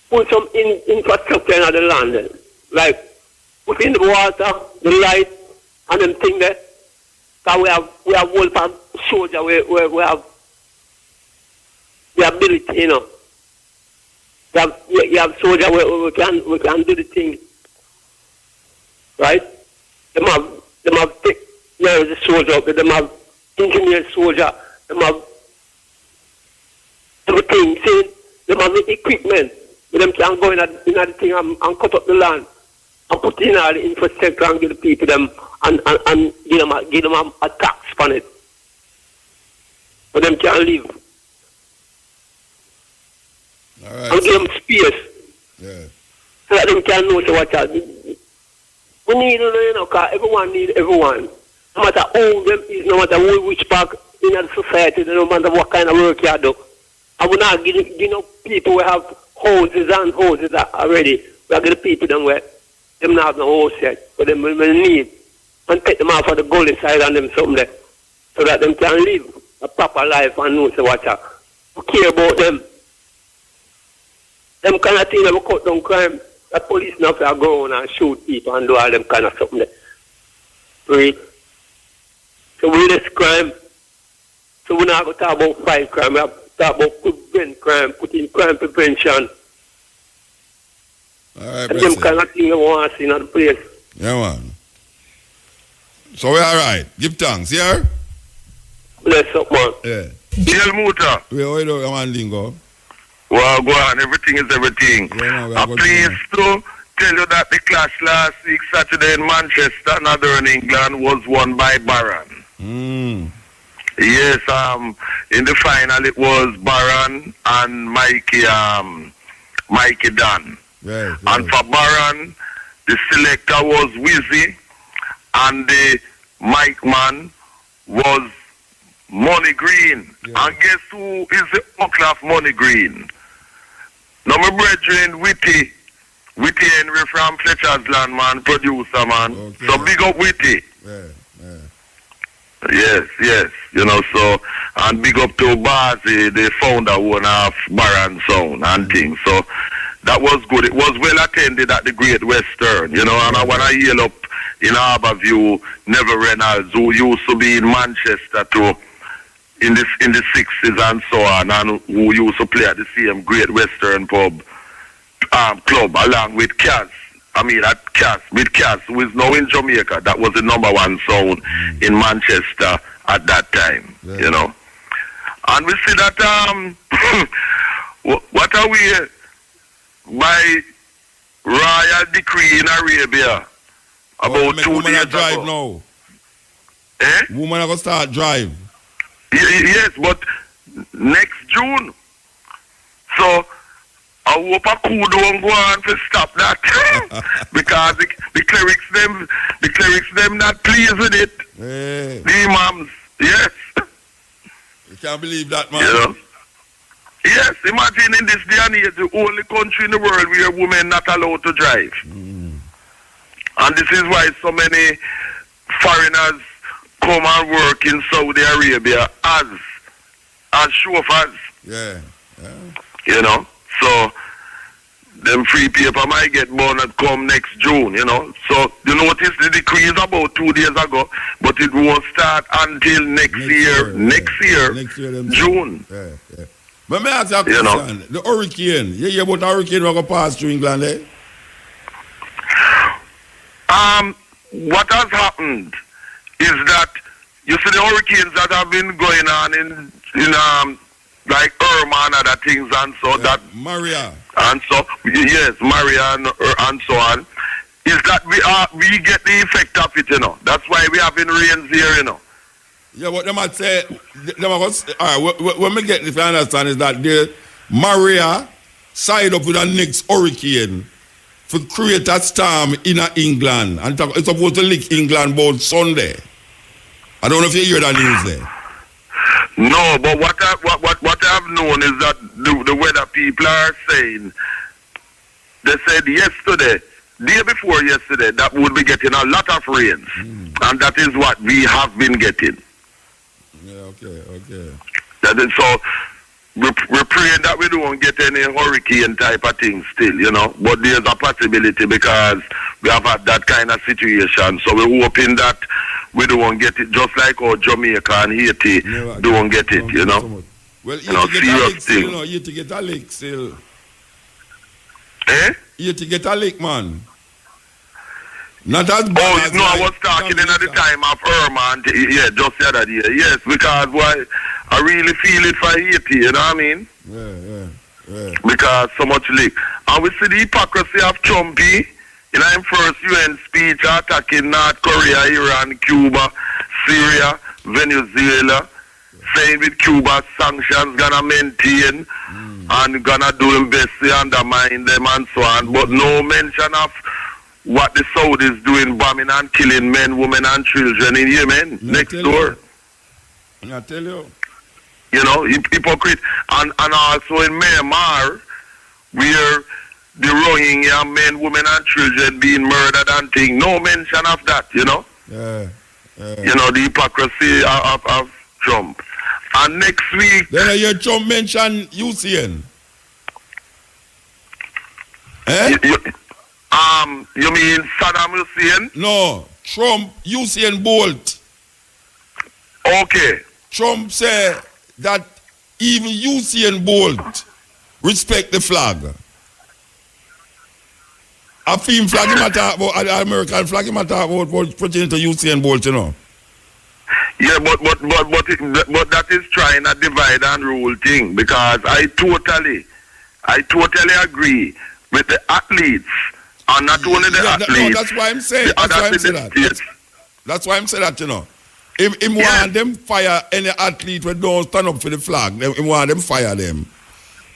Put some infrastructure in the land, then. Like put in the water, the light, and them thing there. Because we have wolf and soldier, we have the ability, you know. You have soldier where we can do the thing. Right? Them have the soldier up there, them have engineer soldier, them have everything, see? Them have the equipment, but them can go in the thing and cut up the land and put in all the infrastructure and give the people them and give them a tax on it. But them can live. All right. And give them space. Yeah. So that them can know so what we need, because everyone needs everyone. No matter who them is, no matter which part in the society, no matter what kind of work you do. I will not give people who have houses and houses already. We are going to people them where them not have no house yet, but them will need and take them off of the gully side and them something there, so that them can live a proper life and know so what we care about them. Them kind of thing that we cut down crime. The police now have to go on and shoot people and do all them kind of something there. Right? So we less crime. So we're not going to talk about fight crime. We have to talk about prevent crime, put in crime prevention. All right, and them kind of thing we want to see in the place. Yeah, man. So we're all right. Give thanks, yeah? Bless up, man. Yeah. Bill Muta. Wait, come on, Lingo. Well, go on. Everything is everything. I'm pleased to tell you that the clash last week, Saturday in Manchester, Northern England, was won by Barron. Yes, in the final it was Barron and Mikey Dunn. Right. And for Barron, the selector was Wizzy, and the mic man was Money Green. Yeah. And guess who is the uncle of Money Green? Now my brethren, Witty Henry from Fletcher's Land, man, producer, man. Okay. So big up Witty. Yeah. Yes. So, and big up to Bazi, the founder one of Barron Sound and things. So that was good. It was well attended at the Great Western, and I want to yell up in Harborview, Neville Reynolds, who used to be in Manchester too, in the 60s and so on, and who used to play at the same Great Western pub club along with Cass. With Cass, who is now in Jamaica. That was the number one sound in Manchester at that time, And we see that, what are we, by royal decree in Arabia, about 2 days drive ago. Now. Eh? Woman are going to start drive. Yes, but next June. So, I hope a coup don't go on to stop that. Because the clerics them not pleased with it. Hey. The imams, yes. You can't believe that, man. Yes, imagine in this day and age, the only country in the world where women not allowed to drive. And this is why so many foreigners come and work in Saudi Arabia as chauffeurs. Yeah. So them free paper might get born and come next June, So you notice the decree is about 2 days ago, but it won't start until next year, June. Yeah. But may I ask you a question? The hurricane. You hear about the hurricane going to pass through England, eh? What has happened is that you see the hurricanes that have been going on in like Irma and other things and so that Maria and so yes, Maria and so on, is that we get the effect of it, you know. That's why we having rains here, you know. Yeah, what they might say, when we get this, I understand is that the Maria side up with the next hurricane to create a storm in England, and it's supposed to lick England about Sunday. I don't know if you hear that news there. No, but what I've known is that the weather people are saying, they said yesterday, day before yesterday, that we'll be getting a lot of rains, and that is what we have been getting. Yeah, okay. That is so. We're praying that we don't get any hurricane type of thing still, you know. But there's a possibility because we have had that kind of situation. So we're hoping that we don't get it, just like how Jamaica and Haiti don't get it, you know. Well, you know, serious thing. You know, you to get a lick still. Eh? You to get a lick, man. Not as bad as no, I was talking in at the time of Irma and just the other day. Yes, because I really feel it for Haiti, you know what I mean? Yeah. Because so much leak. And we see the hypocrisy of Trumpy in his first UN speech attacking North Korea, Iran, Cuba, Syria, Venezuela, saying with Cuba sanctions gonna maintain and gonna do their best to undermine them and so on. But no mention of what the Saudis doing, bombing and killing men, women and children in Yemen, next door. I tell you. You know, hypocrite. And also in Myanmar, where the Rohingya men, women and children being murdered and things. No mention of that, you know. You know, the hypocrisy of Trump. And next week... Then you Trump mention UCN. Eh? You mean Saddam Hussein? No, Trump, Usain Bolt. Okay. Trump said that even Usain Bolt respect the flag. A film flag him attack about, an American flag him attack about putting into Usain Bolt, you know. Yeah, but that is trying a divide and rule thing, because I totally agree with the athletes. And not only the athletes. No, that's why I'm saying. That's why I'm saying that. That's why I'm saying that, you know. Him want them fire any athlete who don't stand up for the flag. Him want them fire them.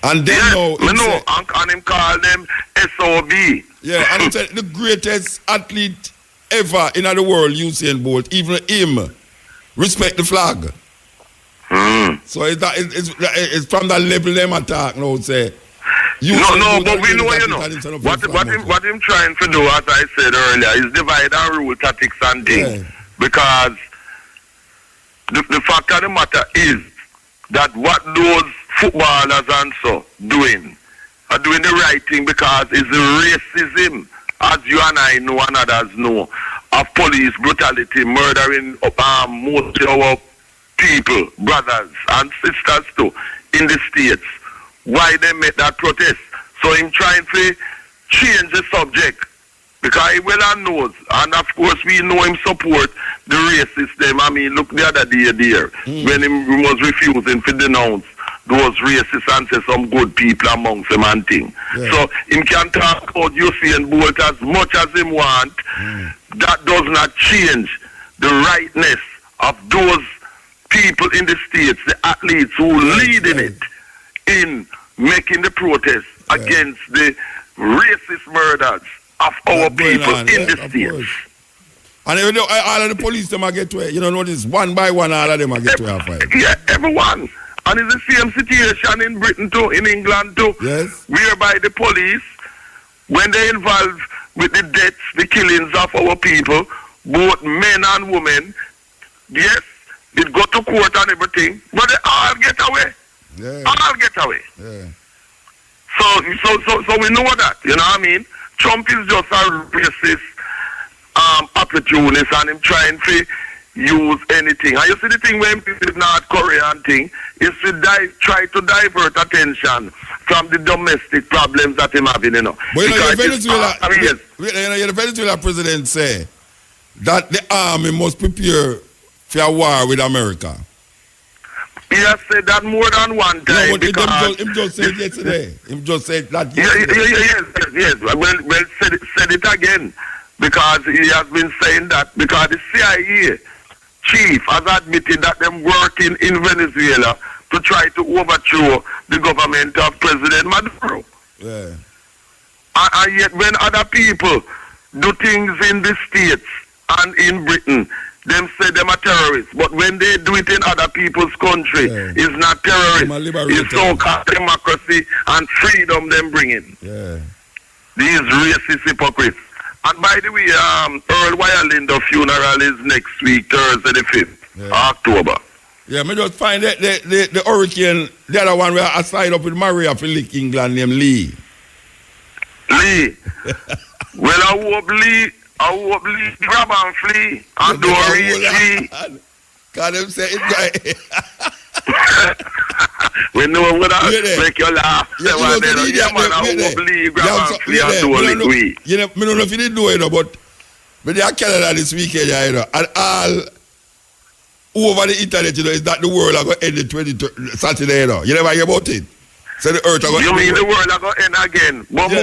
And then and him call them SOB. Yeah, and he said the greatest athlete ever in the world, Usain Bolt, even him, respect the flag. So it's from that level them attack now, say. No, but we know, you know, what him trying to do, as I said earlier, is divide and rule tactics and things. Yeah. Because the fact of the matter is that what those footballers and so doing are doing the right thing, because it's the racism, as you and I know and others know, of police brutality, murdering most of our people, brothers and sisters too, in the States. Why they make that protest. So him trying to change the subject, because he well knows, and of course we know him support the racist them. I mean, look the other day there, when he was refusing to denounce those racists and say some good people amongst them and thing. Yeah. So him can talk about Usain Bolt as much as him want. That does not change the rightness of those people in the States, the athletes who lead in it, in making the protest against the racist murders of our people in the States. And all of the police them get to it. You know, notice one by one all of them get to a fight. Yeah, everyone. And it's the same situation in Britain too, in England too. Yes. Whereby the police, when they involved with the deaths, the killings of our people, both men and women, yes, it go to court and everything, but they all get away. Yeah. I'll get away. Yeah. So we know that, you know what I mean? Trump is just a racist opportunist, and him trying to use anything. And you see the thing when people North Korean thing is to try to divert attention from the domestic problems that him having, you know. But you know, the Venezuela president say that the army must prepare for a war with America. He has said that more than one time. No, but him just said yesterday. Him just said that yesterday. Yes. Well, said it again. Because he has been saying that because the CIA chief has admitted that them working in Venezuela to try to overthrow the government of President Maduro. Yeah. And yet when other people do things in the States and in Britain, them say them are terrorists. But when they do it in other people's country, it's not terrorists. It's so-called democracy and freedom them bringing. Yeah. These racist hypocrites. And by the way, Earl Wirelinder funeral is next week, Thursday the 5th, October. Yeah, me just find the hurricane, the other one where I signed up with Maria for Lick England named Lee. Lee. Well, I hope Lee grab and flee and do a reach. Can them say it right? We know what I make you laugh. I hope Lee grab and flee and do a reach. You know, I don't know if you didn't do it, but they are Canada this weekend, you know, and all over the internet, you know, is that the world are going to end the 23rd Saturday, you know. You never hear about it? So the earth are going to end. You mean the world are going to end again? But we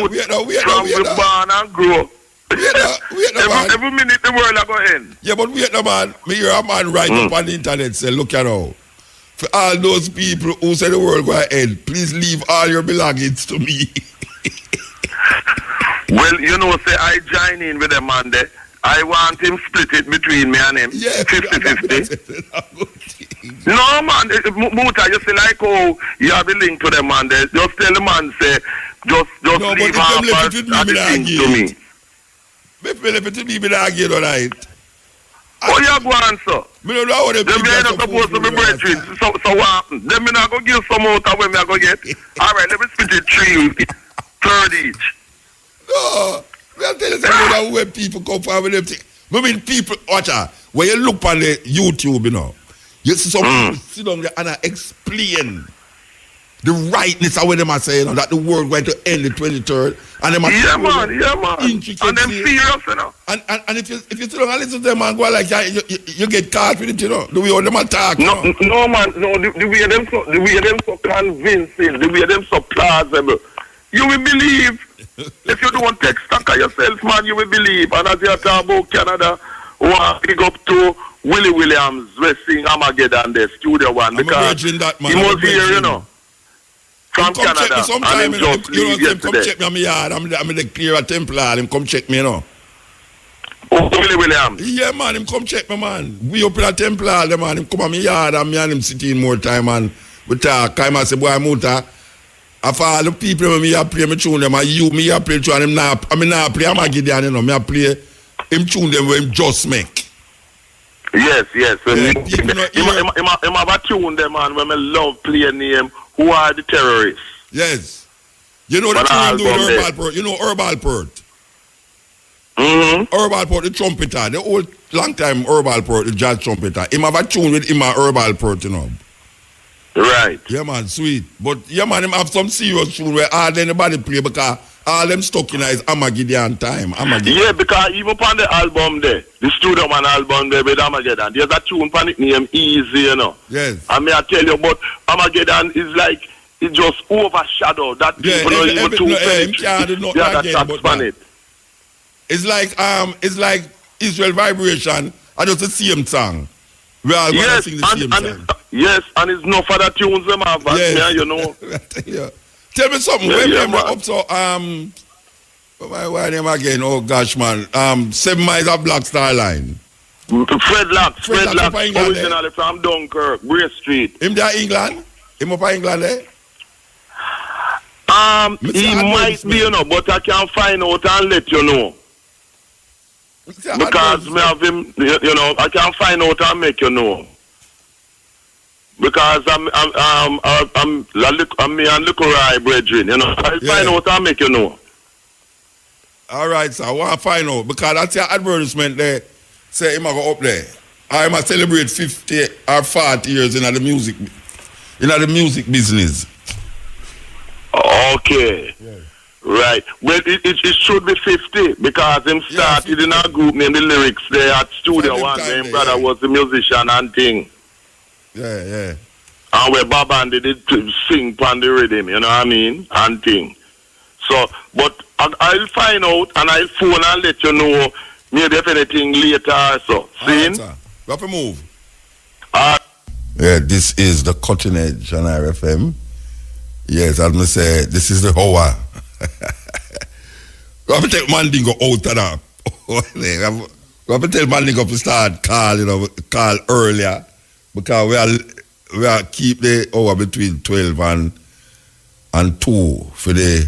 born and grow. Every minute the world are going to end. Yeah, but wait no man. Me hear a man write up on the internet say, look at now. For all those people who say the world going to end, please leave all your belongings to me. Well, you know, say I join in with them man there. I want him split it between me and him. Yeah, 50-50. No, man. Muta, you see like how you have the link to them man there. Just tell the man, say, just leave half as the thing to me. If you left it to me, I argue, all right. Oh, you go on, sir. Me don't know how them people are supposed to be brethren. So what happened? Then me not go give some out of when me I go get. All right, let me split it 3, third each. No. I'll tell you something where people come from with them things. I mean, people, watch out. When you look on the YouTube, you know, you see some people sit down there and explain the rightness of what they are saying, you know, that the world going to end the 23rd. And them yeah, man. And them serious, you know. And if you sit down and listen to them and go like that, you get caught with it, you know, the way all them attack. No, man, no, the way them so convincing, the way them so plausible. You will believe. If you don't take stock of yourself, man, you will believe. And as you talk about Canada, want to pick up to Willie Williams, we sing Armageddon, the studio one. Because he was here, you know, from Canada. And him just leave yesterday. Come check me on my yard. I'm the clear a Templar. Him come check me, you know. Oh, Willie Williams? Yeah, man, him come check me, man. We up in a Templar, the man. Him come on my yard and me and him sitting more time, and we talk. I say, boy, Muta, if all the people when me play me tune them, and you me play tune and him not play Armageddon, you know, me play him tune them when him just make. Yes. Him have a tune them, man, when me love playing name. Who are the terrorists? Yes. You know the tune do with Herbal Pert. You know Herbal Pert. Herbal Pert, the trumpeter, the old long time Herbal Pert, the jazz trumpeter. Him have a tune with him and Herbal Pert, you know. Right. Yeah, man, sweet. But, yeah, man, him have some serious tune where all anybody play because all them stuck in is Armageddon time. Yeah, because even on the album there, the studio man album there with Armageddon, there's a tune on it named Easy, you know. Yes. And may I tell you, but Armageddon is like, it just overshadowed that people don't even too the other tracks on it. It's like Israel Vibration, and just the same song. We all going to sing the same song. Yes, and it's no further tunes them have, yes. You know. Tell me something. When up so my name again? Oh gosh, man. 7 miles of Black Star Line. Fred Locke, originally from Dunkirk, Bray Street. Him there England? Him up in England there? He might be, you know, but I can find out and let you know. Because me have him, you know, I can find out and make you know. Because I'm me and Lukurai brethren, you know. I'll find out and make you know. All right, sir. I want to find out because that's your advertisement there. Say him go up there. I'm a celebrate 50 or 40 years in the music business. Okay. Yeah. Right. Well, it should be 50 because him started in a group named the Lyrics there at Studio One. His brother was the musician and thing. Yeah. And where Bob and they did sing on the rhythm, you know what I mean? And thing. So, but I'll find out and I'll phone and let you know maybe if anything later. So, see? Right, sir. We have to move. Yeah, this is the Cutting Edge on RFM. Yes, as I say, this is the hour. We have to take Mandingo out of that. We have to tell Mandingo to start call earlier because we are keep the hour between 12 and 2 for the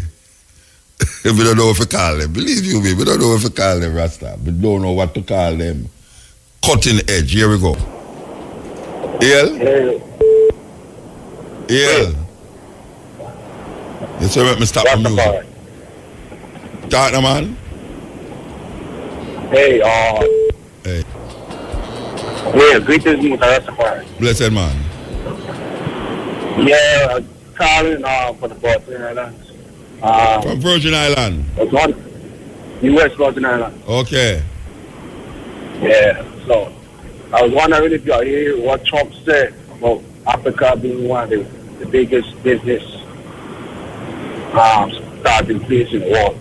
we don't know what to call them. Believe you me, we don't know what to call them, Rasta. We don't know what to call them. Cutting Edge. Here we go. EL? You say let me stop the music. Talk now, man. Hey. Yeah, greetings, Mutabaruka. Blessed man. Yeah, calling for the Virgin Islands. From Virgin Island? U.S. Virgin Island. Okay. Yeah, so I was wondering if you hear what Trump said about Africa being one of the biggest business starting place in the world.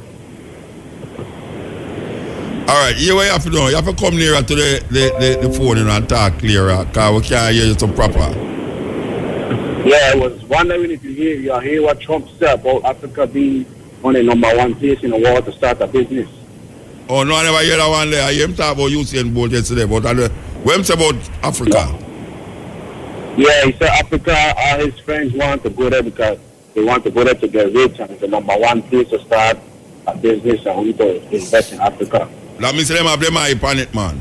All right, here what you have to do. You have to come nearer to the phone and talk clearer because we can't hear you so proper. Yeah, I was wondering if you hear what Trump said about Africa being on the #1 place in the world to start a business. Oh, no, I never hear that one there. I hear him talk about Usain Bolt yesterday, but what him say about Africa? Yeah, he said Africa, all his friends want to go there because they want to go there to get rich and it's the #1 place to start a business and we to invest in Africa. That means them have them eye on it, man.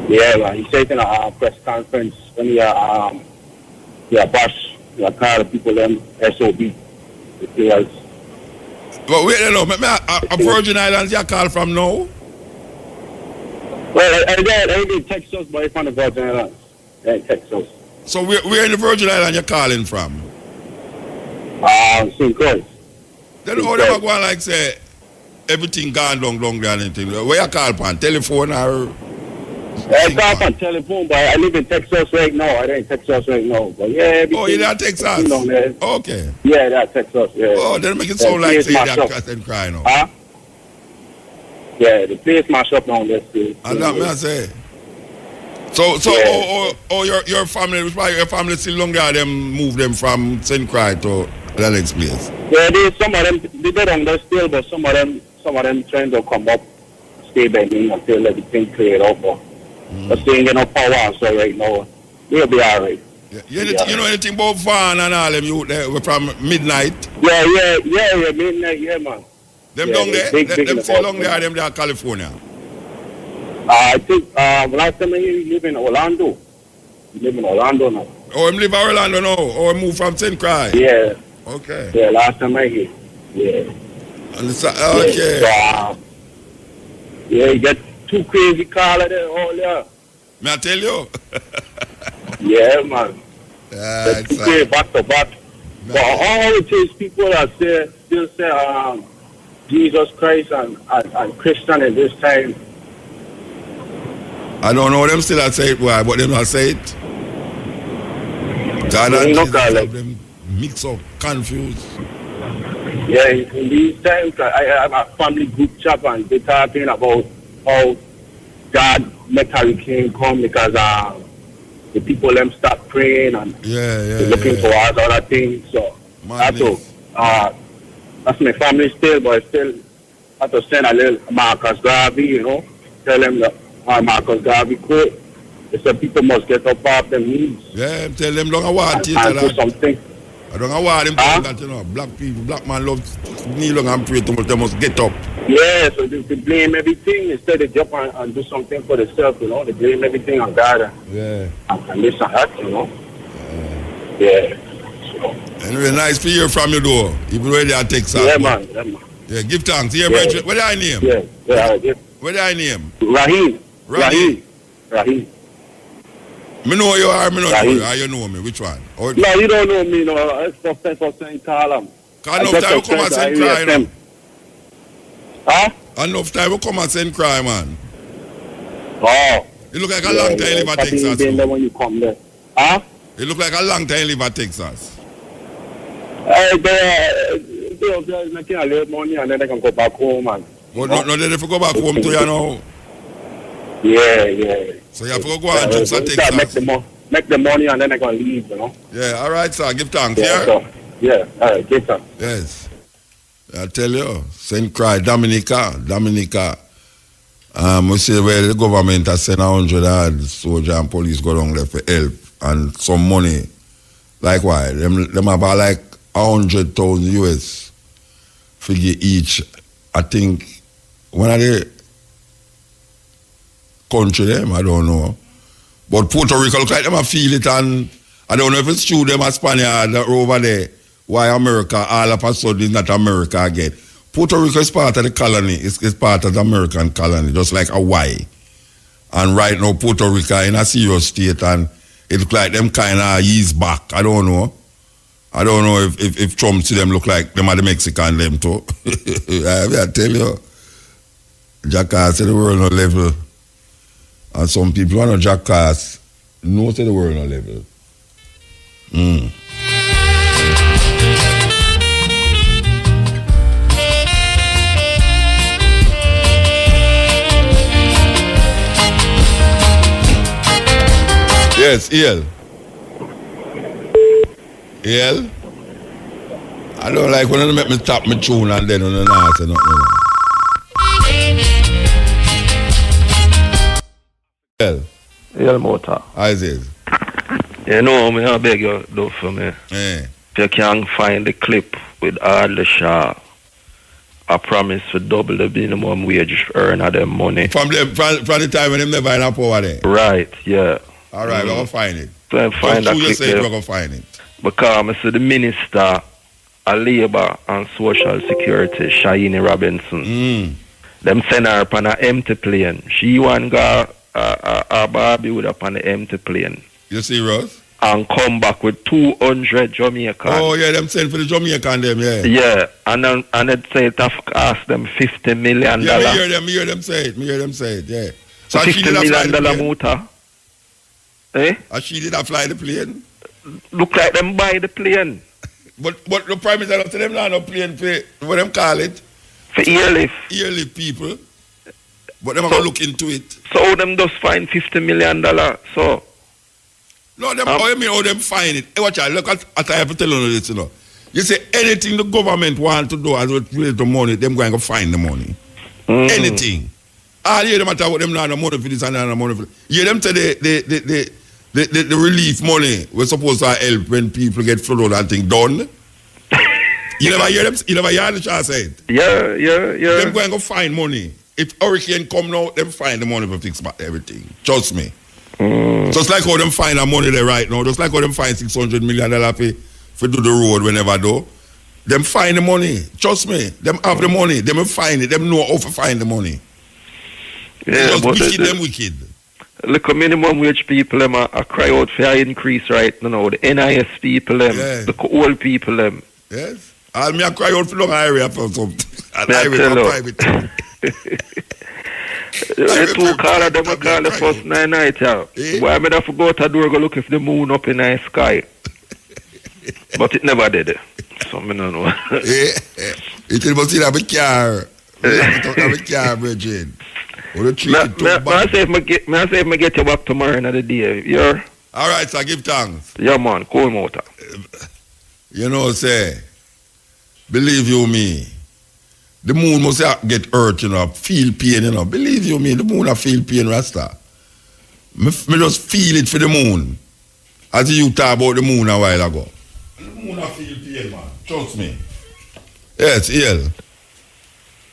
Yeah, man. He said in a press conference when he call the people them SOB. The players. But wait, a Virgin Islands you call from now? Well, I did Texas, but it's on the Virgin Islands. Yeah, Texas. So where in the Virgin Islands you calling from? St. Croix. Then how they go like say everything gone down there and anything? Where you call upon? Telephone or? I call on telephone, but I live in Texas right now. I live in Texas right now. But yeah, oh, you're in Texas? You know, okay. Yeah, that's Texas, yeah. Oh, then make it sound like say that cut and cry now. Huh? Yeah, the place mash up down there still. And that may I say. So your family, your family still long there, them move them from St. Croix to the next place? Yeah, some of them, they down there still, but some of them trying to come up, stay by me until everything cleared up. But they ain't get no power, so right now, they'll be all right. Yeah. You know anything about Van and all them you from midnight? Yeah, midnight, yeah, man. Them down there? Them still long there, them there California? I think last time he live in Orlando. He live in Orlando now. Oh, him live in Orlando now? Or he moved from St. Croix? Yeah. Okay. Yeah, last time I hear. Yeah. Okay. Yeah, you get two crazy callers there all there. May I tell you? Yeah, man. Two crazy back to back. But all it is people that still say Jesus Christ and Christian at this time. I don't know them still say it, why, but them not say it. God and Jesus have them mix up, confused. Yeah, in these times, I have a family group chat and they're talking about how God make hurricane come because the people them start praying and they're looking for other things. So that's my family still, but I still have to send a little Marcus Garvey, you know, tell them that Marcus Garvey quote. They said people must get up off their knees. Yeah, tell them don't want to do something. I don't know why them that, you know, black man love kneel down and pray too much, they must get up. Yeah, so they blame everything instead of jump and do something for themselves, you know. They blame everything on God and this and that, you know. Yeah. So. Anyway, nice to hear from you though, even though they are Texas. Yeah, man. Yeah, give thanks. Here, Bridget. What do I name? Yeah. What do I name? Rahim. Me know you are, me know you are. You know me. Which one? No, you don't know me, no. It's Professor St. Callum. Enough time we come and send cry, you know. Huh? Enough time we come and send cry, man. Oh. You look like a long time you live at Texas. When you come there. Huh? You look like a long time you live at Texas. They can leave money and then they can go back home, man. But no, they have to go back home to you now. Yeah. So you have to go and jump to Texas. Make the money and then they can leave, you know. Yeah, all right, sir. Give thanks, yeah, all right, give thanks. Yes. I tell you, St. Croix, Dominica. We see where the government has sent 100 soldiers and police go down there for help and some money. Likewise, them have like 100,000 US figure each. I think one of the country them, I don't know. But Puerto Rico look like them feel it, and I don't know if it's true them as Spaniard over there. Why America all of a sudden is not America again. Puerto Rico is part of the colony, it's part of the American colony, just like Hawaii. And right now Puerto Rico in a serious state, and it look like them kind of ease back. I don't know if Trump see them look like them are the Mexican them too. I tell you, jackass to the world no level. And some people are not jackass, no to the world no level. Yes, EL. I don't like when they make me tap my tune and then on the night say nothing. EL Motor. How is it? You know, I beg you do for me. Yeah. If you can find the clip with Adler Shaw, I promise to double the minimum wage earn of them money. From the time when them never in a power there? Right, yeah. All right, we're going to find it. So I find that clip we're going to find it. Because I see the Minister of Labour and Social Security, Shaini Robinson, them send her up on an empty plane. She want go a Barbie with up on an empty plane. You serious? And come back with 200 Jamaicans. Oh, yeah, them send for the Jamaican them, yeah. Yeah, and it say it have cost them $50 million. Yeah, me hear them say it, yeah. So $50 million motor. Eh? And she did not fly the plane? Look like them buy the plane. But the Prime Minister to them not no plane for what them call it? For airlift. Airlift people. But them are going to look into it. So them just find $50 million. So no, them how them find it. Hey, watch out, look at I have to tell you this, you know. You say anything the government want to do as it relates to money, them going to find the money. Anything. All hear them matter what them not the money for this and not the money for this. You them say the relief money we're supposed to help when people get flooded and things done. You never hear them? You never hear the child say it? Yeah. Them going to find money. If hurricane come now, them find the money for fix everything. Trust me. Just like how them find the money there right now, just like how them find $600 million for do the road whenever do. Them find the money. Trust me. Them have the money. Them will find it. Them know how to find the money. Yeah, but them wicked. Look, minimum wage people them are cry out for an increase right now. The NIS people them, the old people them. Yes. I'll me a cry out for long area for something. An area for private. The two caller them a call the first night. Why me have to go out the door go look if the moon up in the sky. But it never did. So me don't know. It must have a car. Have a car, Virgin. May I say if I get you back tomorrow another day. Yeah. All right, so give thanks. Yeah, man. Cool motor. You know, say, believe you me, the moon must get hurt, you know, feel pain, you know. Believe you me, the moon a feel pain, Rasta. Me just feel it for the moon. As you talk about the moon a while ago. The moon a feel pain, man. Trust me. Yes, EL.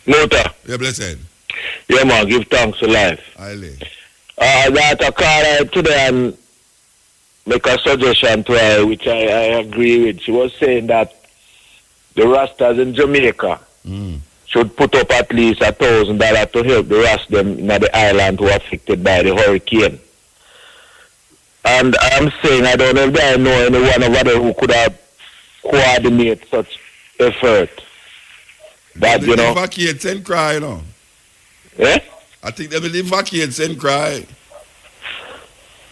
Motor. Yeah, blessed. Yeah, man, give thanks for life. That I call her today and make a suggestion to her, which I agree with. She was saying that the Rastas in Jamaica should put up at least $1,000 to help the Rastas in the island who are affected by the hurricane. And I'm saying I don't know if I know anyone over there who could have coordinate such effort. That, you know. Evacuate, send cry, you know. Eh? I think they will evacuate, send cry.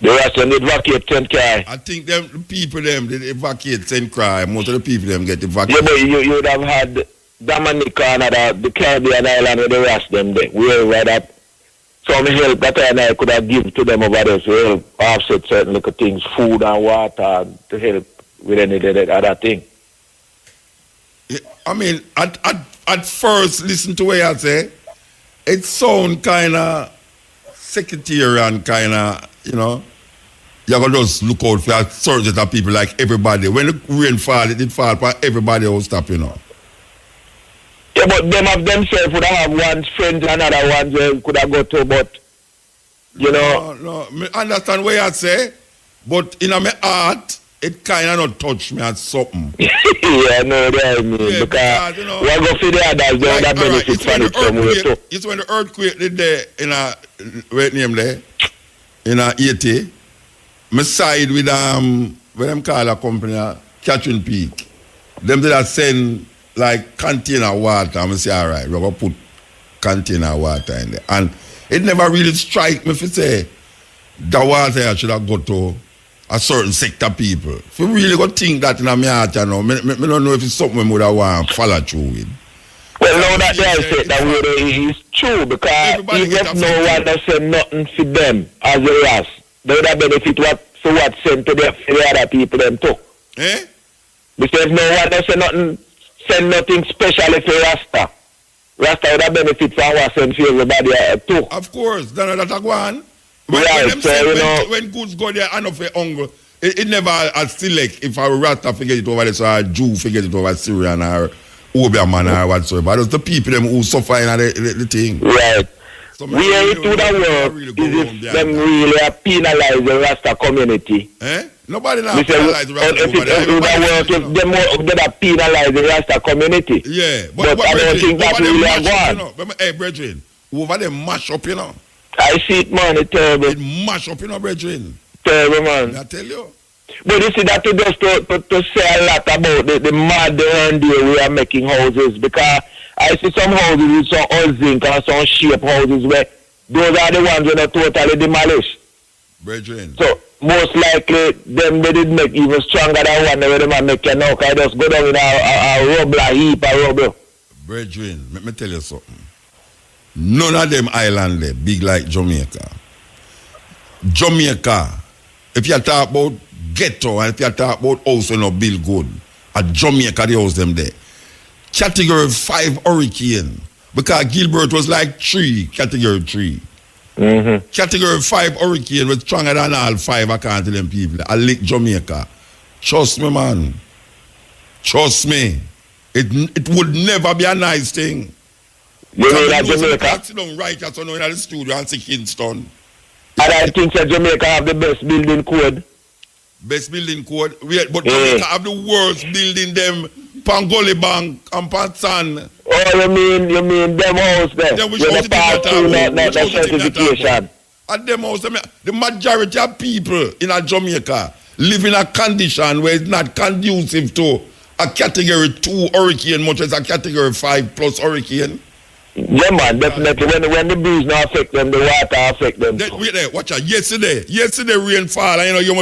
They are send evacuate, send cry. I think the people them they evacuate, send cry. Most of the people them get evacuated. Yeah, but you would have had Dominica and the Caribbean island with the rest them there. Where that some help that I could have given to them over there to help offset certain little things, food and water, to help with any other thing. Yeah, I mean, at first, listen to what I say. It sound kind of sectarian, kind of, you know. You got to just look out for a certain set of people like everybody. When the rain fall, it did fall for everybody will stop, you know. Yeah, but them of themselves would have one friend and another one they could have got to, but, you know. No, I understand what you say, but in my heart, it kind of not touch me as something. Yeah, no, that I mean, yeah, because you know, we're going to the others, they would benefit from it from way too. It's when the earthquake did there in a, what name there, in a 80, my side with, what them call a company, Catherine Peak. Them did send, like, container water, and I say, all right, we're going to put container water in there. And it never really strike me if you say, the water should have got to a certain sector of people. If you really go think that in my heart, you know, I don't know if it's something we would have want to follow through with. Well, now that they say that way is true, because even no one has said nothing for them as a race, they would have benefit for what sent to the other people them too. Eh? Because no one has said nothing, send nothing specially for Rasta. Rasta would have benefit from what sent for everybody too. Of course, then that's go on. When goods go there, I know for hunger, it never as select if a Rasta forget it over there, so a Jew forget it over Syrian or Obeahman or whatsoever. That's the people them who suffer in the thing. Right. So where it would have worked is if them really penalize the Rasta community. Eh? Nobody now penalize the Rasta community. It would have worked if them would penalize the Rasta community. Yeah. But I don't think that really have gone. You know, hey, brethren, over there mash up, you know. I see it, man. It's terrible. It mash up, you know, brethren. Terrible, man. I tell you. But you see that to just to say a lot about the modern day we are making houses, because I see some houses with some old zinc and some shape houses where those are the ones that are totally demolished. Brethren. So most likely them they did make even stronger than one where them make you now, because just go down in a rubble, a heap of rubble. Brethren, let me tell you something. None of them islands there big like Jamaica. Jamaica, if you talk about ghetto and if you talk about house and no build good, at Jamaica they house them there. Category 5 hurricane, because Gilbert was like 3, category 3. Mm-hmm. Category 5 hurricane was stronger than all 5, I can't tell them people. I lick Jamaica. Trust me, man. Trust me. It would never be a nice thing. You know that Jamaica? Sit down right at in the studio and see Kingston. And I think that Jamaica have the best building code. Best building code? But Jamaica have the worst building them Pangoli Bank and Pansan. Oh, you mean them house there? Then we should not certification. At them house, the majority of people in Jamaica live in a condition where it's not conducive to a category 2 hurricane, much as a category 5 plus hurricane. Yeah, man, definitely. When the breeze not affect them, the water affect them. Wait there, watch out. Yesterday rain fall, and you know,